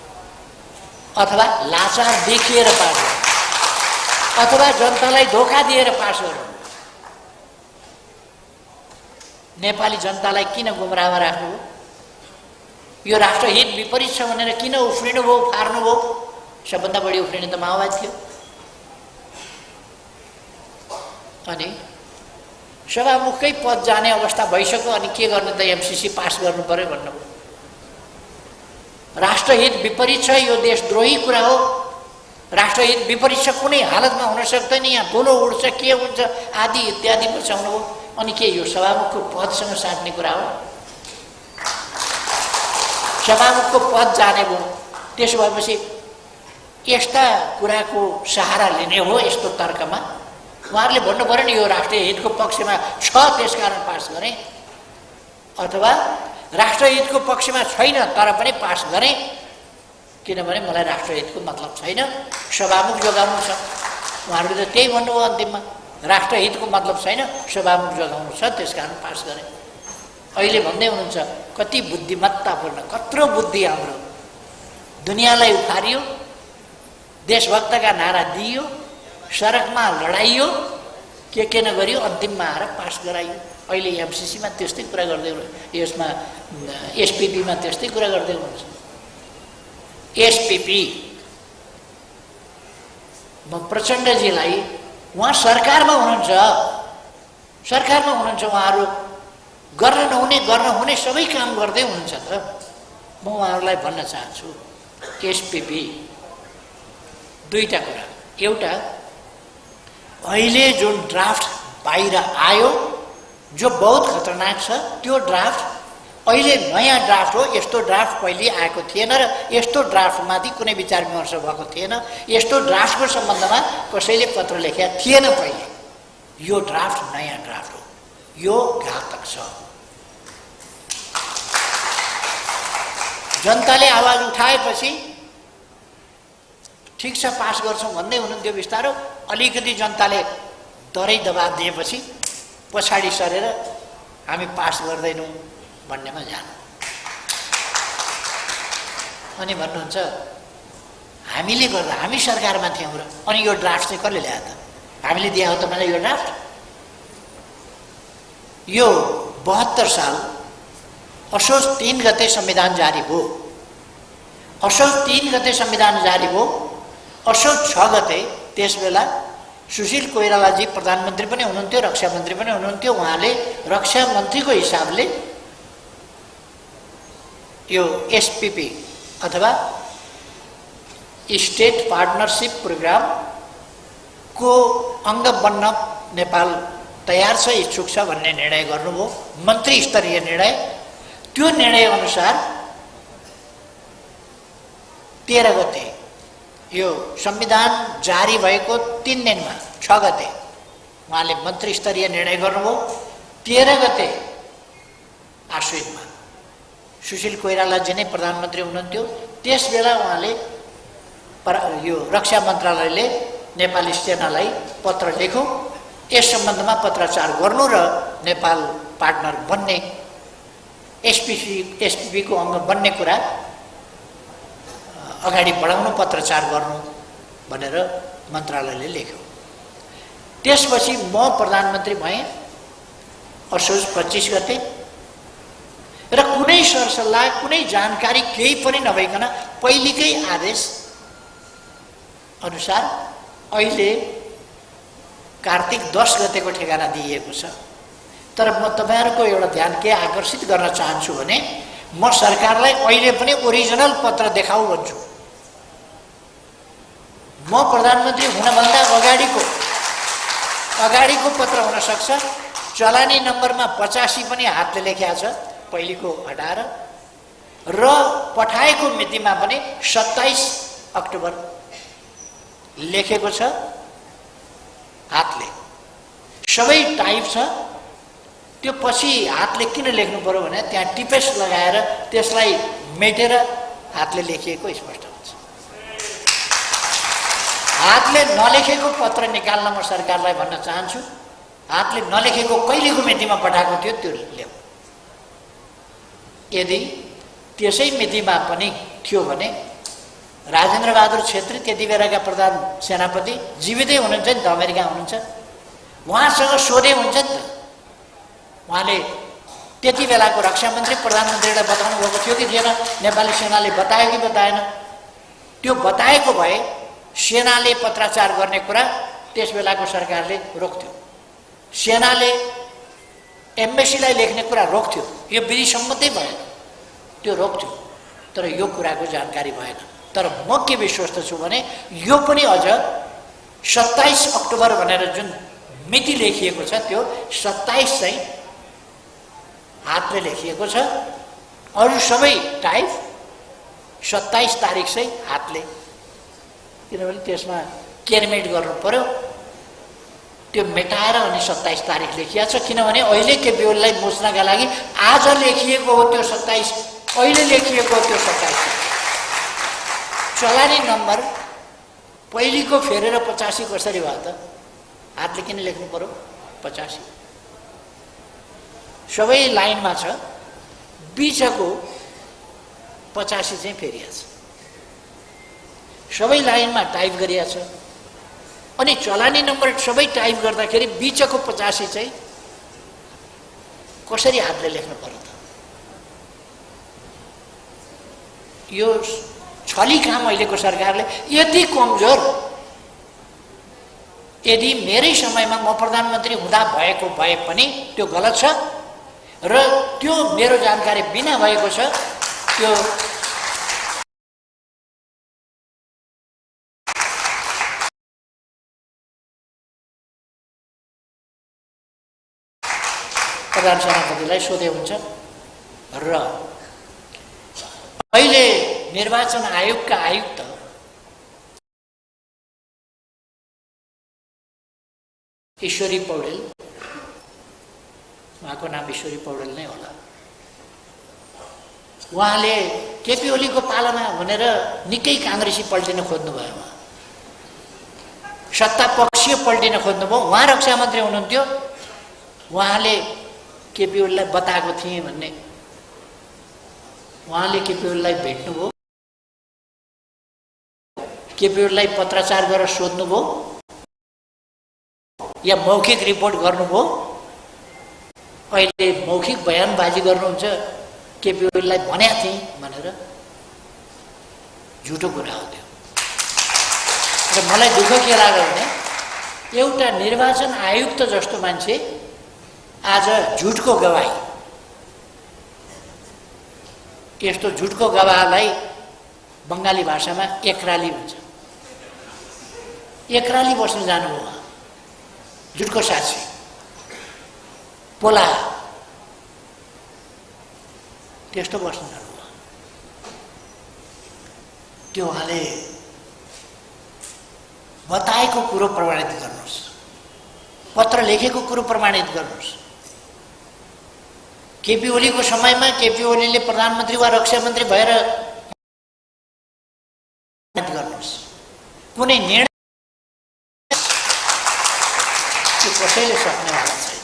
अथवा लाचार देखिएर पास गर्नु अथवा जनतालाई धोका दिएर पास गर्नु। नेपाली जनतालाई किन गुमराहमा राख्नुभयो? यो राष्ट्रहित विपरीत छ भनेर किन उफ्रिनुभयो, फार्नुभयो? सबभन्दा बढी उफ्रिने त माओवादी थियो। अनि सभामुखकै पद जाने अवस्था भइसक्यो, अनि के गर्ने त, एमसीसी पास गर्नु पर्यो भन्नुभयो। राष्ट्रहित विपरीत छ, यो देशद्रोही कुरा हो। राष्ट्रहित विपरीत छ, कुनै हालतमा हुन सक्दैन, यहाँ धुलो उड्छ, के हुन्छ आदि इत्यादि बचाउनुभयो। अनि के यो सभामुखको पदसँग साट्ने कुरा हो? सभामुखको पद जाने भयो, त्यसो भएपछि यस्ता कुराको सहारा लिने हो यस्तो तर्कमा? उहाँहरूले भन्नु पर्यो नि यो राष्ट्रिय हितको पक्षमा छ त्यसकारण पास गरेँ, अथवा राष्ट्रिय हितको पक्षमा छैन तर पनि पास गरेँ किनभने मलाई राष्ट्रिय हितको मतलब छैन, सभामुख जोगाउनु छ। उहाँहरूले त त्यही भन्नुभयो अन्तिममा, राष्ट्रिय हितको मतलब छैन, सभामुख जोगाउनु छ, त्यसकारण पास गरेँ। अहिले भन्दै हुनुहुन्छ कति बुद्धिमत्तापूर्ण, कत्रो बुद्धि हाम्रो। दुनियाँलाई उखारियो, देशभक्तका नारा दिइयो, सडकमा लडाइयो, के नगरियो, अन्तिममा आएर पास गराइयो। अहिले एमसीसीमा त्यस्तै कुरा गर्दै, यसमा एसपीपीमा त्यस्तै कुरा गर्दै हुनुहुन्छ। एसपीपी म प्रचण्डजीलाई, उहाँ सरकारमा हुनुहुन्छ, उहाँहरू गर्न हुने सबै काम गर्दै हुनुहुन्छ त। म उहाँहरूलाई भन्न चाहन्छु एसपीपी दुईटा कुरा। एउटा, अहिले जुन ड्राफ्ट बाहिर आयो जो बहुत खतरनाक छ, त्यो ड्राफ्ट अहिले नयाँ ड्राफ्ट हो। यस्तो ड्राफ्ट पहिले आएको थिएन र यस्तो ड्राफ्टमाथि कुनै विचार विमर्श भएको थिएन। यस्तो ड्राफ्टको सम्बन्धमा कसैले पत्र लेखेका थिएन पहिले। यो ड्राफ्ट नयाँ ड्राफ्ट हो, यो घातक छ। जनताले आवाज उठाएपछि ठिक छ पास गर्छौँ भन्दै हुनुहुन्थ्यो, बिस्तारो अलिकति जनताले दरै दबाब दिएपछि पछाडि सरेर हामी पास गर्दैनौँ भन्नेमा जानु। अनि भन्नुहुन्छ हामीले गर्दा, हामी सरकारमा थियौँ र अनि यो ड्राफ्ट चाहिँ कसले ल्यायो त? हामीले दिए हो त मलाई यो ड्राफ्ट? यो 72 साल असोज 3 गते संविधान जारी भयो। असोज 3 गते संविधान जारी भयो। असोज 6 गते त्यसबेला सुशील कोइरालाजी प्रधानमन्त्री पनि हुनुहुन्थ्यो, रक्षा मन्त्री पनि हुनुहुन्थ्यो। उहाँले रक्षा मन्त्रीको हिसाबले यो एसपीपी अथवा स्टेट पार्टनरशिप प्रोग्रामको अङ्ग बन्न नेपाल तयार छ, इच्छुक छ भन्ने निर्णय गर्नुभयो, मन्त्री स्तरीय निर्णय। त्यो निर्णय अनुसार 13 गते यो संविधान जारी भएको 3 दिनमा 6 गते उहाँले मन्त्री स्तरीय निर्णय गर्नुभयो। 13 गते आश्विनमा सुशील कोइरालाजी नै प्रधानमन्त्री हुनुहुन्थ्यो। त्यसबेला उहाँले यो रक्षा मन्त्रालयले नेपाली सेनालाई पत्र लेख्यो, यस सम्बन्धमा पत्राचार गर्नु र नेपाल पार्टनर बन्ने, एसपीपीको अङ्ग बन्ने कुरा अगाडि बढाउनु, पत्रचार गर्नु भनेर मन्त्रालयले लेख्यो। त्यसपछि म प्रधानमन्त्री भएँ असोज 25 गते र कुनै सरसल्लाह, कुनै जानकारी केही पनि नभइकन पहिलेकै आदेश अनुसार अहिले कार्तिक 10 गतेको ठेगाना दिइएको छ। तर म तपाईहरुको एउटा ध्यान के आकर्षित गर्न चाहन्छु भने म सरकारलाई अहिले पनि ओरिजिनल पत्र देखाऊ भन्छु। म प्रधानमन्त्री हुनभन्दा अगाडिको पत्र हुन सक्छ। चलानी नम्बरमा 85 पनि हातले लेखेको छ, पहिलेको हटाएर, र पठाएको मितिमा पनि 27 अक्टोबर लेखेको छ हातले। सबै टाइप छ। त्यो पछि हातले किन लेख्नु पर्यो भने त्यहाँ टिपेस लगाएर त्यसलाई मेटेर हातले लेखिएको स्पष्ट हुन्छ। हातले नलेखेको पत्र निकाल्न म सरकारलाई भन्न चाहन्छु। हातले नलेखेको कहिलेको मितिमा पठाएको थियो त्यो ल्याऊ। यदि त्यसै मितिमा पनि थियो भने राजेन्द्र बहादुर छेत्री त्यति बेलाका प्रधान सेनापति जीवितै हुनुहुन्छ नि त, अमेरिका हुनुहुन्छ। उहाँसँग सोधे हुन्छ नि त। उहाँले त्यति बेलाको रक्षा मन्त्री प्रधानमन्त्रीलाई बताउनु भएको थियो कि थिएन? नेपाली सेनाले बतायो कि बताएन? त्यो बताएको भए सेनाले पत्राचार गर्ने कुरा त्यस बेलाको सरकारले रोक्थ्यो। सेनाले एम्बेसीलाई लेख्ने कुरा रोक्थ्यो। यो विधि सम्मतै भएन, त्यो रोक्थ्यो। तर यो कुराको जानकारी भएन। तर म के विश्वस्त छु भने यो पनि अझ 27 अक्टोबर भनेर जुन मिति लेखिएको छ त्यो 27 चाहिँ हातले लेखिएको छ। अरू सबै टाइप 27 तारिक चाहिँ हातले, किनभने त्यसमा केरमेट गर्नु पर्यो। त्यो मेटाएर अनि 27 तारिक लेखिएको छ। किनभने अहिले केपी ओलीलाई मुच्नका लागि आज लेखिएको हो त्यो 27, अहिले लेखिएको हो त्यो 27। चलानी नम्बर पहिलेको फेरेर 85 कसरी भयो त? हातले किन लेख्नु पर्यो 85? सबै लाइनमा छ, बिचको 85 चाहिँ फेरिया छ। सबै लाइनमा टाइप गरिया छ। अनि चलानी नम्बर सबै टाइप गर्दाखेरि बिचको 85 चाहिँ कसरी हातले लेख्नु पर्यो त? यो छली काम अहिलेको सरकारले यति कमजोर। यदि मेरै समयमा म प्रधानमन्त्री हुँदा भएको भए पनि त्यो गलत छ र त्यो मेरो जानकारी बिना भएको छ। त्यो प्रधान सेनापतिलाई सोधे हुन्छ। र अहिले निर्वाचन आयोगका आयुक्त ईश्वरी पौडेल, उहाँको नाम ईश्वरी पौडेल नै होला, उहाँले केपी ओलीको पालामा भनेर निकै काङ्ग्रेसी पल्टिन खोज्नुभयो। सत्ता पक्षीय पल्टिन खोज्नुभयो। उहाँ रक्षा मन्त्री हुनुहुन्थ्यो। उहाँले केपी ओलीलाई बताएको थिएँ भन्ने, उहाँले केपी ओलीलाई भेट्नुभयो, केपी ओलीलाई पत्राचार गरेर सोध्नुभयो या मौखिक रिपोर्ट गर्नुभयो। अहिले मौखिक बयानबाजी गर्नुहुन्छ केपी ओलीलाई भनेको थिएँ भनेर, झुटो कुरा हो त्यो। र मलाई दुःख के लाग्यो भने एउटा निर्वाचन आयुक्त जस्तो मान्छे आज झुटको गवाही, यस्तो झुटको गवाहलाई बङ्गाली भाषामा एकराली भन्छ। एकराली बस्न जानुभयो, झुटको साक्षी, पोला, त्यस्तो बस्न जानुभयो। त्यो उहाँले बताएको कुरो प्रमाणित गर्नुहोस्, पत्र लेखेको कुरो प्रमाणित गर्नुहोस्। केपी ओलीको समयमा केपी ओलीले प्रधानमन्त्री वा रक्षा मन्त्री भएर गर्नुहोस्। कुनै निर्णय कसैले सक्नेवाला छैन।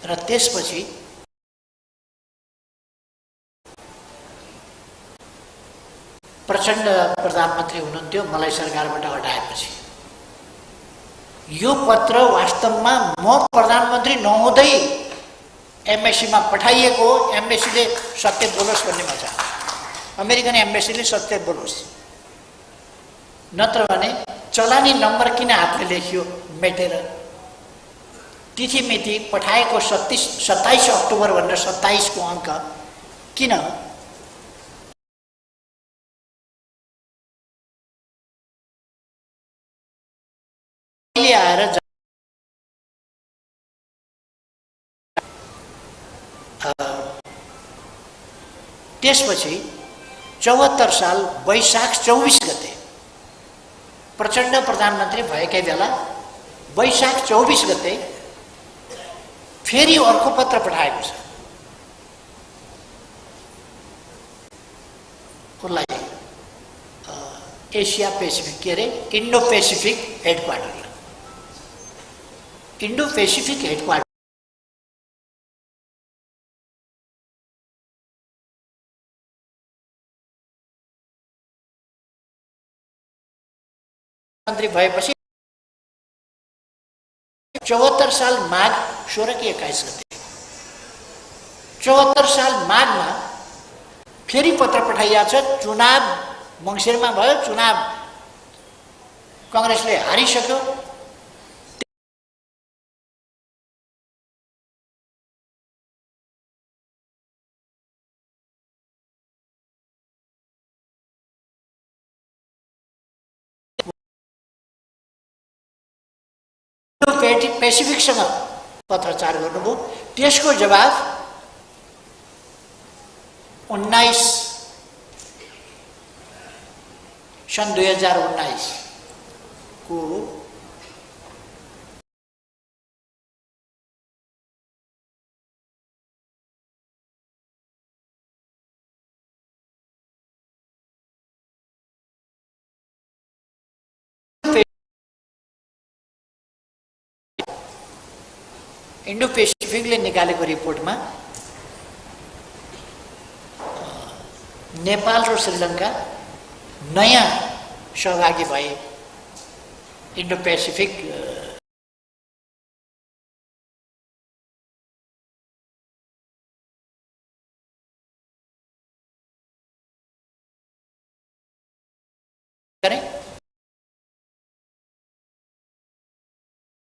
र त्यसपछि प्रचण्ड प्रधानमन्त्री हुनुहुन्थ्यो। मलाई सरकारबाट हटाएपछि यो पत्र वास्तवमा म प्रधानमन्त्री नहुँदै एम्बेसीमा पठाइएको हो, एम्बेसीले सत्य बोलोस् भन्ने म चाहन्छु। अमेरिकन एम्बेसीले सत्य बोलोस्, नत्र भने चलानी नम्बर किन हातले लेखियो मेटेर, तिथि मिति पठाएको 27 अक्टोबर भनेर 27 को अङ्क किन? आएर त्यसपछि 74 साल वैशाख 24 गते प्रचण्ड प्रधानमन्त्री भएकै बेला वैशाख 24 गते फेरि अर्को पत्र पठाएको छ। उसलाई एसिया पेसिफिक के अरे Indo Pacific headquarter, Indo Pacific headquarter मन्त्री भएपछि 74 साल माघ 16 कि 21 गते 74 साल माघमा फेरि पत्र पठाइएको छ। चुनाव मङ्सिरमा भयो, चुनाव कांग्रेसले हारिसक्यो। पेसिफिकसँग पत्रचार गर्नुभयो। त्यसको जवाब 19 सन् 2019 को इन्डो पेसिफिकले निकालेको रिपोर्टमा नेपाल र श्रीलङ्का नयाँ सहभागी भए इन्डो पेसिफिक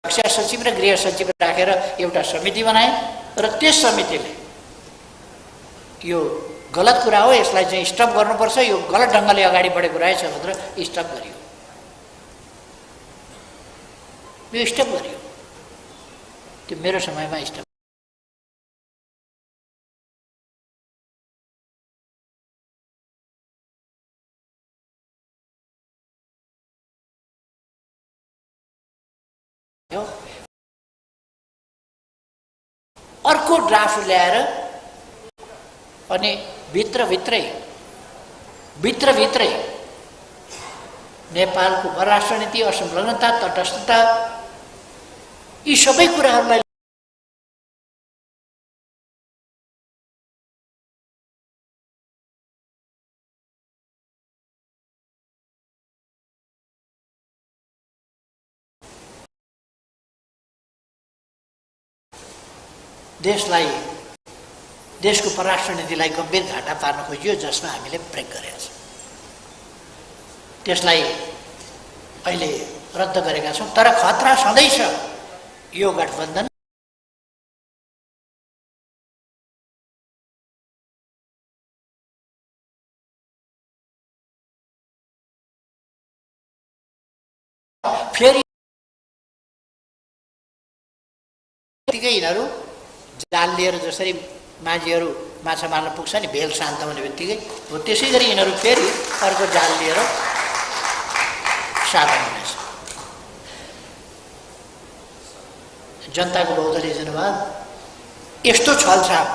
रक्षा सचिव र गृह सचिव राखेर एउटा समिति बनाए र त्यस समितिले यो गलत कुरा हो, यसलाई चाहिँ स्टप गर्नुपर्छ, यो गलत ढङ्गले अगाडि बढेको रहेछ भनेर स्टप गरियो। यो स्टप गरियो, त्यो मेरो समयमा स्टप। अर्को ड्राफ्ट ल्याएर अनि भित्रभित्रै नेपालको परराष्ट्र नीति, असंलग्नता, तटस्थता यी सबै कुराहरूलाई देशको परराष्ट्र नीतिलाई गम्भीर घाटा पार्न खोजियो, जसमा हामीले ब्रेक गरेका छौँ। त्यसलाई अहिले रद्द गरेका छौँ। तर खतरा सधैँ छ यो गठबन्धन फेरि यिनीहरू जाल लिएर जसरी माझीहरू माछा मार्न पुग्छ नि, भेल शान्त हुने बित्तिकै हो त्यसै गरी यिनीहरू फेरि अर्को जाल लिएर साधन हुनेछ। जनताको बहुदलीय जनवाद यस्तो छलछाप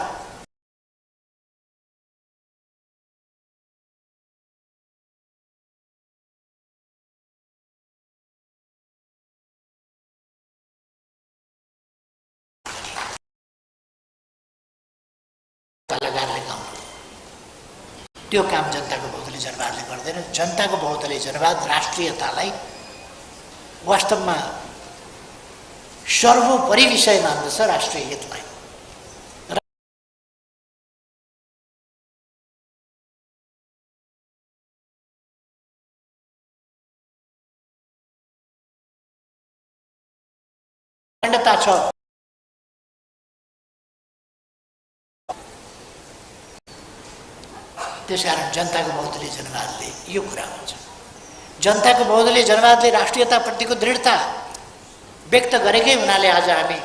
लगारले गाउनु, त्यो काम जनताको बहुदलीय जनवादले गर्दैन। जनताको बहुदलीय जनवाद राष्ट्रियतालाई वास्तवमा सर्वोपरि विषय मान्दछ, राष्ट्रिय हितलाई। अखण्डता छ। त्यसकारण जनताको बहुदलीय जनवादले यो कुरा हुन्छ। जनताको बहुदलीय जनवादले राष्ट्रियताप्रतिको दृढता व्यक्त गरेकै हुनाले आज हामी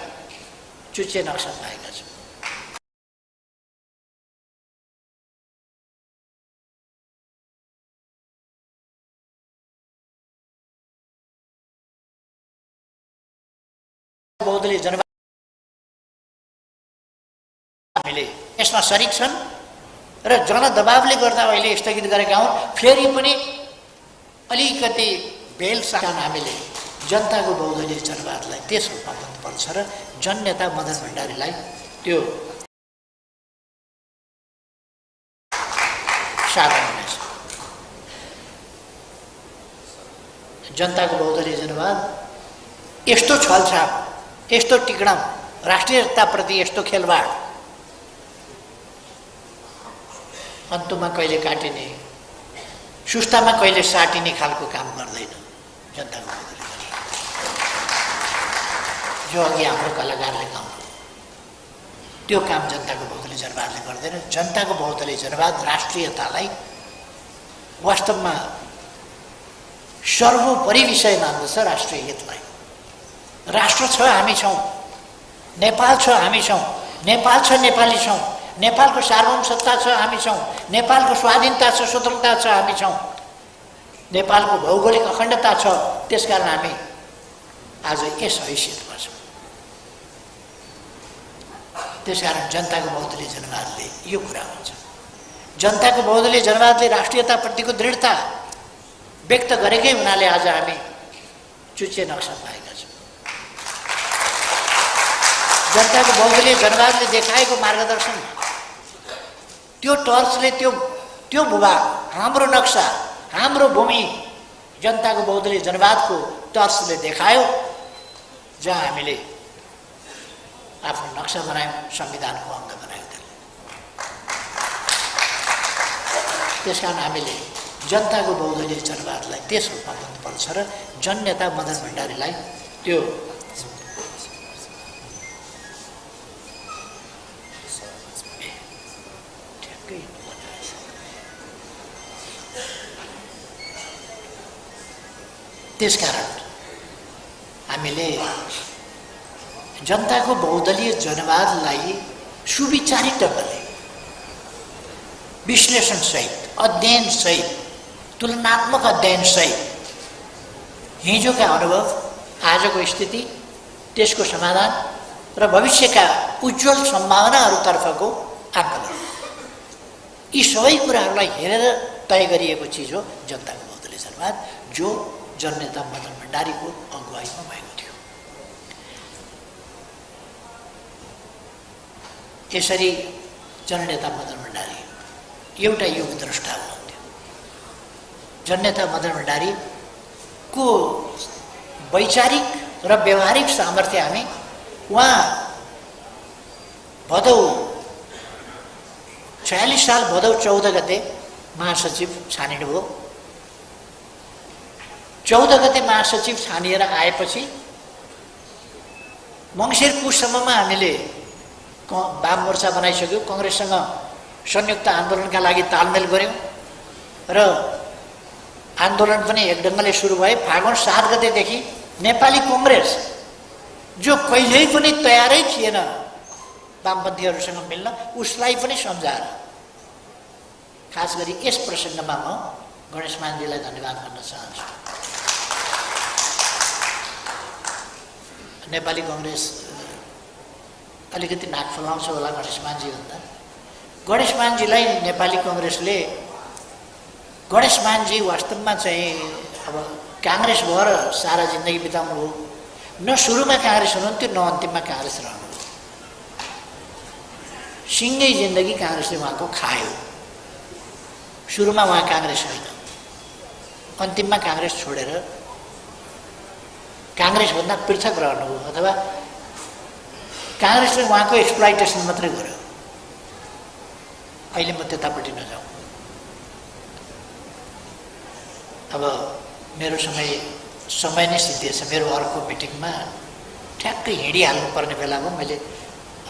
चुच्चे नक्सा पाएका छौँ। बहुदलीय जनवाद हामीले यसमा सरिक छन् र जनदबावले गर्दा अहिले स्थगित गरेका हुन्। फेरि पनि अलिकति बेलसाना हामीले जनताको बहुदलीय जनवादलाई त्यस रूपमा भन्नुपर्छ र जननेता मदन भण्डारीलाई त्यो साधन हुनेछ। जनताको बहुदलीय जनवाद यस्तो छलछाप, यस्तो टिकडम, राष्ट्रियताप्रति यस्तो खेलवाड अन्तमा कहिले काटिने, सुस्तामा कहिले साटिने खालको काम गर्दैन जनताको बहुदलीय जनवाद। जो अघि हाम्रो कलाकारले गाउनु त्यो काम जनताको बहुदलीय जनवादले गर्दैन। जनताको बहुदलीय जनवाद राष्ट्रियतालाई वास्तवमा सर्वोपरि विषय मान्दछ, राष्ट्रिय हितलाई। राष्ट्र छ, हामी छौँ, नेपाल छ, हामी छौँ, नेपाल छ, नेपाली छौँ, नेपालको सार्वभौम सत्ता छ, हामी छौँ, नेपालको स्वाधीनता छ, स्वतन्त्रता छ, हामी छौँ, नेपालको भौगोलिक अखण्डता छ। त्यसकारण हामी आज यस हैसियतमा छौँ। त्यसकारण जनताको बहुदलीय जनवादले यो कुरा हुन्छ। जनताको बहुदलीय जनवादले राष्ट्रियताप्रतिको दृढता व्यक्त गरेकै हुनाले आज हामी चुच्चे नक्सा पाएका छौँ। जनताको बहुदलीय जनवादले देखाएको मार्गदर्शन, त्यो टर्चले त्यो भूभाग, हाम्रो नक्सा, हाम्रो भूमि जनताको बहुदलीय जनवादको टर्चले देखायो, जहाँ हामीले आफ्नो नक्सा बनायौँ, संविधानको अङ्ग बनायौँ। त्यसकारण हामीले जनताको बहुदलीय जनवादलाई त्यस रूपमा भन्नुपर्छ र जननेता मदन भण्डारीलाई त्यो त्यसकारण हामीले जनताको बहुदलीय जनवादलाई सुविचारित ढङ्गले विश्लेषणसहित, अध्ययनसहित, तुलनात्मक अध्ययनसहित हिजोका अनुभव, आजको स्थिति, त्यसको समाधान र भविष्यका उज्जवल सम्भावनाहरूतर्फको आकलन, यी सबै कुराहरूलाई हेरेर तय गरिएको चिज हो जनताको बहुदलीय जनवाद, जो जननेता मदन भण्डारीको अगुवाईमा भएको थियो। यसरी जननेता मदन भण्डारी एउटा युगद्रष्टा हुनुहुन्थ्यो। जननेता मदन भण्डारीको वैचारिक र व्यवहारिक सामर्थ्य हामी उहाँ भदौ 46 साल भदौ 14 गते महासचिव छानिनुभयो। 14 गते महासचिव छानिएर आएपछि मङ्सिर पुससम्ममा हामीले वाम मोर्चा बनाइसक्यौँ, कङ्ग्रेससँग संयुक्त आन्दोलनका लागि तालमेल गऱ्यौँ र आन्दोलन पनि एक ढङ्गले सुरु भयो। फागुन 7 गतेदेखि नेपाली कङ्ग्रेस, जो कहिल्यै पनि तयारै थिएन वामपन्थीहरूसँग मिल्न, उसलाई पनि सम्झाएर, खास गरी यस प्रसङ्गमा म गणेश मानजीलाई धन्यवाद भन्न चाहन्छु। नेपाली कङ्ग्रेस अलिकति नाक फलाउँछ होला गणेश मानजी भन्दा। गणेश मानजीलाई नेपाली कङ्ग्रेसले, गणेश मानजी वास्तवमा चाहिँ अब काङ्ग्रेस भएर सारा जिन्दगी बिताउनु हो। न सुरुमा काङ्ग्रेस हुनुहुन्थ्यो, न अन्तिममा काङ्ग्रेस रहनुभयो। सिङ्गै जिन्दगी काङ्ग्रेसले उहाँको खायो। सुरुमा उहाँ काङ्ग्रेस होइन, अन्तिममा काङ्ग्रेस छोडेर काङ्ग्रेसभन्दा पृथक रहनुभयो, अथवा काङ्ग्रेसले उहाँको एक्सप्लोइटेसन मात्रै गर्यो। अहिले म त्यतापट्टि नजाउँ। अब मेरो समय नै सिद्धिएछ। मेरो अर्को मिटिङमा ठ्याक्कै हिँडिहाल्नुपर्ने बेलामा मैले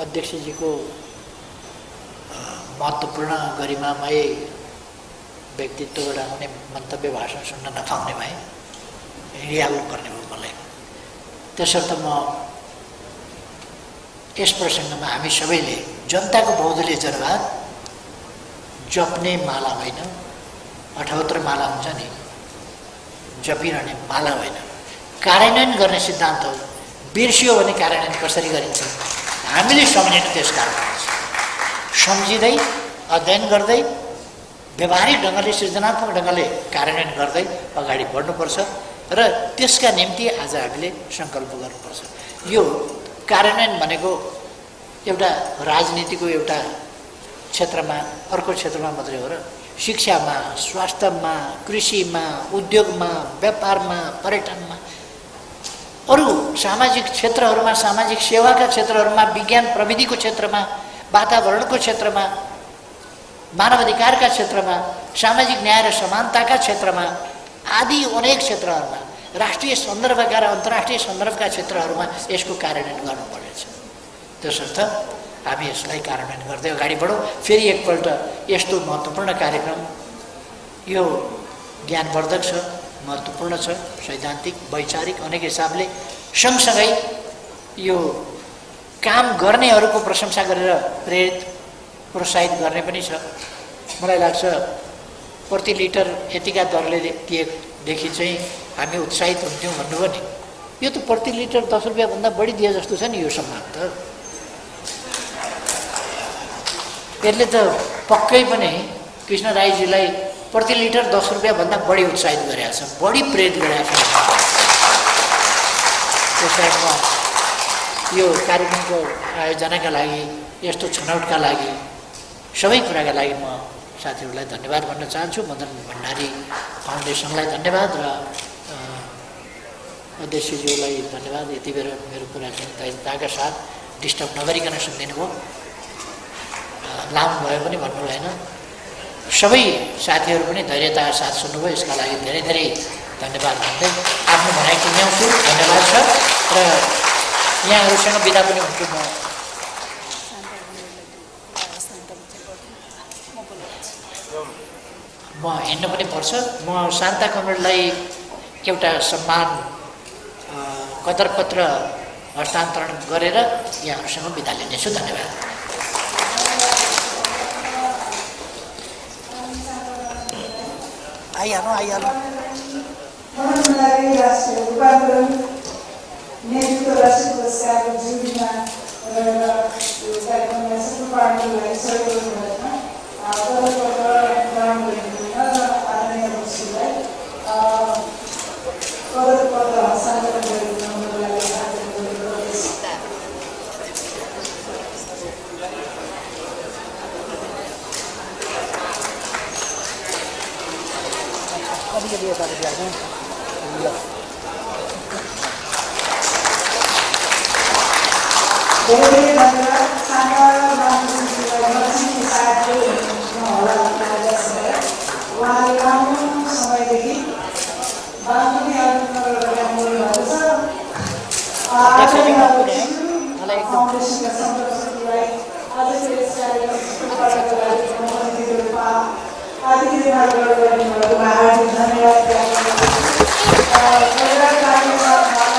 अध्यक्षजीको महत्त्वपूर्ण गरिमामय व्यक्तित्वबाट आउने मन्तव्य भाषण सुन्न नपाउने भए हिँडिहाल्नुपर्ने भयो मलाई। त्यसर्थ म यस प्रसङ्गमा हामी सबैले जनताको बहुदलीय जनवाद जप्ने माला होइन, 78 माला हुन्छ नि, जपिरहने माला होइन, कार्यान्वयन गर्ने सिद्धान्त हो। बिर्सियो भने कार्यान्वयन कसरी गरिन्छ हामीले सम्झिनु त्यसकारण सम्झिँदै अध्ययन गर्दै व्यवहारिक ढङ्गले सृजनात्मक ढङ्गले कार्यान्वयन गर्दै अगाडि बढ्नुपर्छ र त्यसका निम्ति आज हामीले सङ्कल्प गर्नुपर्छ। यो कार्यान्वयन भनेको एउटा राजनीतिको एउटा क्षेत्रमा अर्को क्षेत्रमा मात्रै हो र शिक्षामा, स्वास्थ्यमा, कृषिमा, उद्योगमा, व्यापारमा, पर्यटनमा, अरू सामाजिक क्षेत्रहरूमा, सामाजिक सेवाका क्षेत्रहरूमा, विज्ञान प्रविधिको क्षेत्रमा, वातावरणको क्षेत्रमा, मानवाधिकारका क्षेत्रमा, सामाजिक न्याय र समानताका क्षेत्रमा आदि अनेक क्षेत्रहरूमा, राष्ट्रिय सन्दर्भका र अन्तर्राष्ट्रिय सन्दर्भका क्षेत्रहरूमा यसको कार्यान्वयन गर्नुपर्नेछ। त्यसर्थ हामी यसलाई कार्यान्वयन गर्दै अगाडि बढौँ। फेरि एकपल्ट यस्तो महत्त्वपूर्ण कार्यक्रम यो ज्ञानवर्धक छ, महत्त्वपूर्ण छ, सैद्धान्तिक वैचारिक अनेक हिसाबले, सँगसँगै यो काम गर्नेहरूको प्रशंसा गरेर प्रेरित प्रोत्साहित गर्ने पनि छ। मलाई लाग्छ प्रति लिटर यतिका दरले दिएदेखि चाहिँ हामी उत्साहित हुन्थ्यौँ भन्नुभयो नि, यो त प्रति लिटर 10 रुपियाँभन्दा बढी दिए जस्तो छ नि यो सम्मान त। यसले त पक्कै पनि कृष्ण राईजीलाई प्रति लिटर 10 रुपियाँभन्दा बढी उत्साहित गरेको छ, बढी प्रेरित गरेको छ। त्यसलाई म यो कार्यक्रमको आयोजनाका लागि, यस्तो छनौटका लागि, सबै कुराका लागि म साथीहरूलाई धन्यवाद भन्न चाहन्छु। मदन भण्डारी फाउन्डेसनलाई धन्यवाद र अध्यक्षज्यूलाई धन्यवाद। यति बेर मेरो कुरा चाहिँ धैर्यताका साथ डिस्टर्ब नगरिकन सुनिदिनु भयो। लामो भयो पनि भन्नु भएन। सबै साथीहरू पनि धैर्यताका साथ सुन्नुभयो, यसका लागि धेरै धेरै धन्यवाद भन्दै आफ्नो भनाइ टुङ्ग्याउँछु। धन्यवाद छ र यहाँहरूसँग बिदा पनि हुन्छु। म हिँड्नु पनि पर्छ। म शान्ता कमरेडलाई एउटा सम्मान कदरपत्र हस्तान्तरण गरेर यहाँहरूसँग बिदा लिनेछु। धन्यवाद। आइहाल्नु नेतृत्व राष्ट्रिय पुरस्कारको जुरीमा रहेर यो कार्यक्रमलाई सफल पार्नको लागि सहयोग गर्नुभएमा कदरपत्र प्रदान गरिदिनुहुन र आदरणीय अध्यक्षलाई कदरपत्र हस्तान्तरण गरिदिनुको लागि आग्रह गर्दछु। अलिकति यतापट्टि आएको धेरै धेरै धन्यवाद। शान्ता बाबुजीलाई साथी होला उहाँले लामो समयदेखि बागमती आन्दोलनबाट बोल्नुभएको छ। फाउन्डेसनका सदस्यलाई आजको यस कार्यक्रम सफल पार्नको लागि आदित्य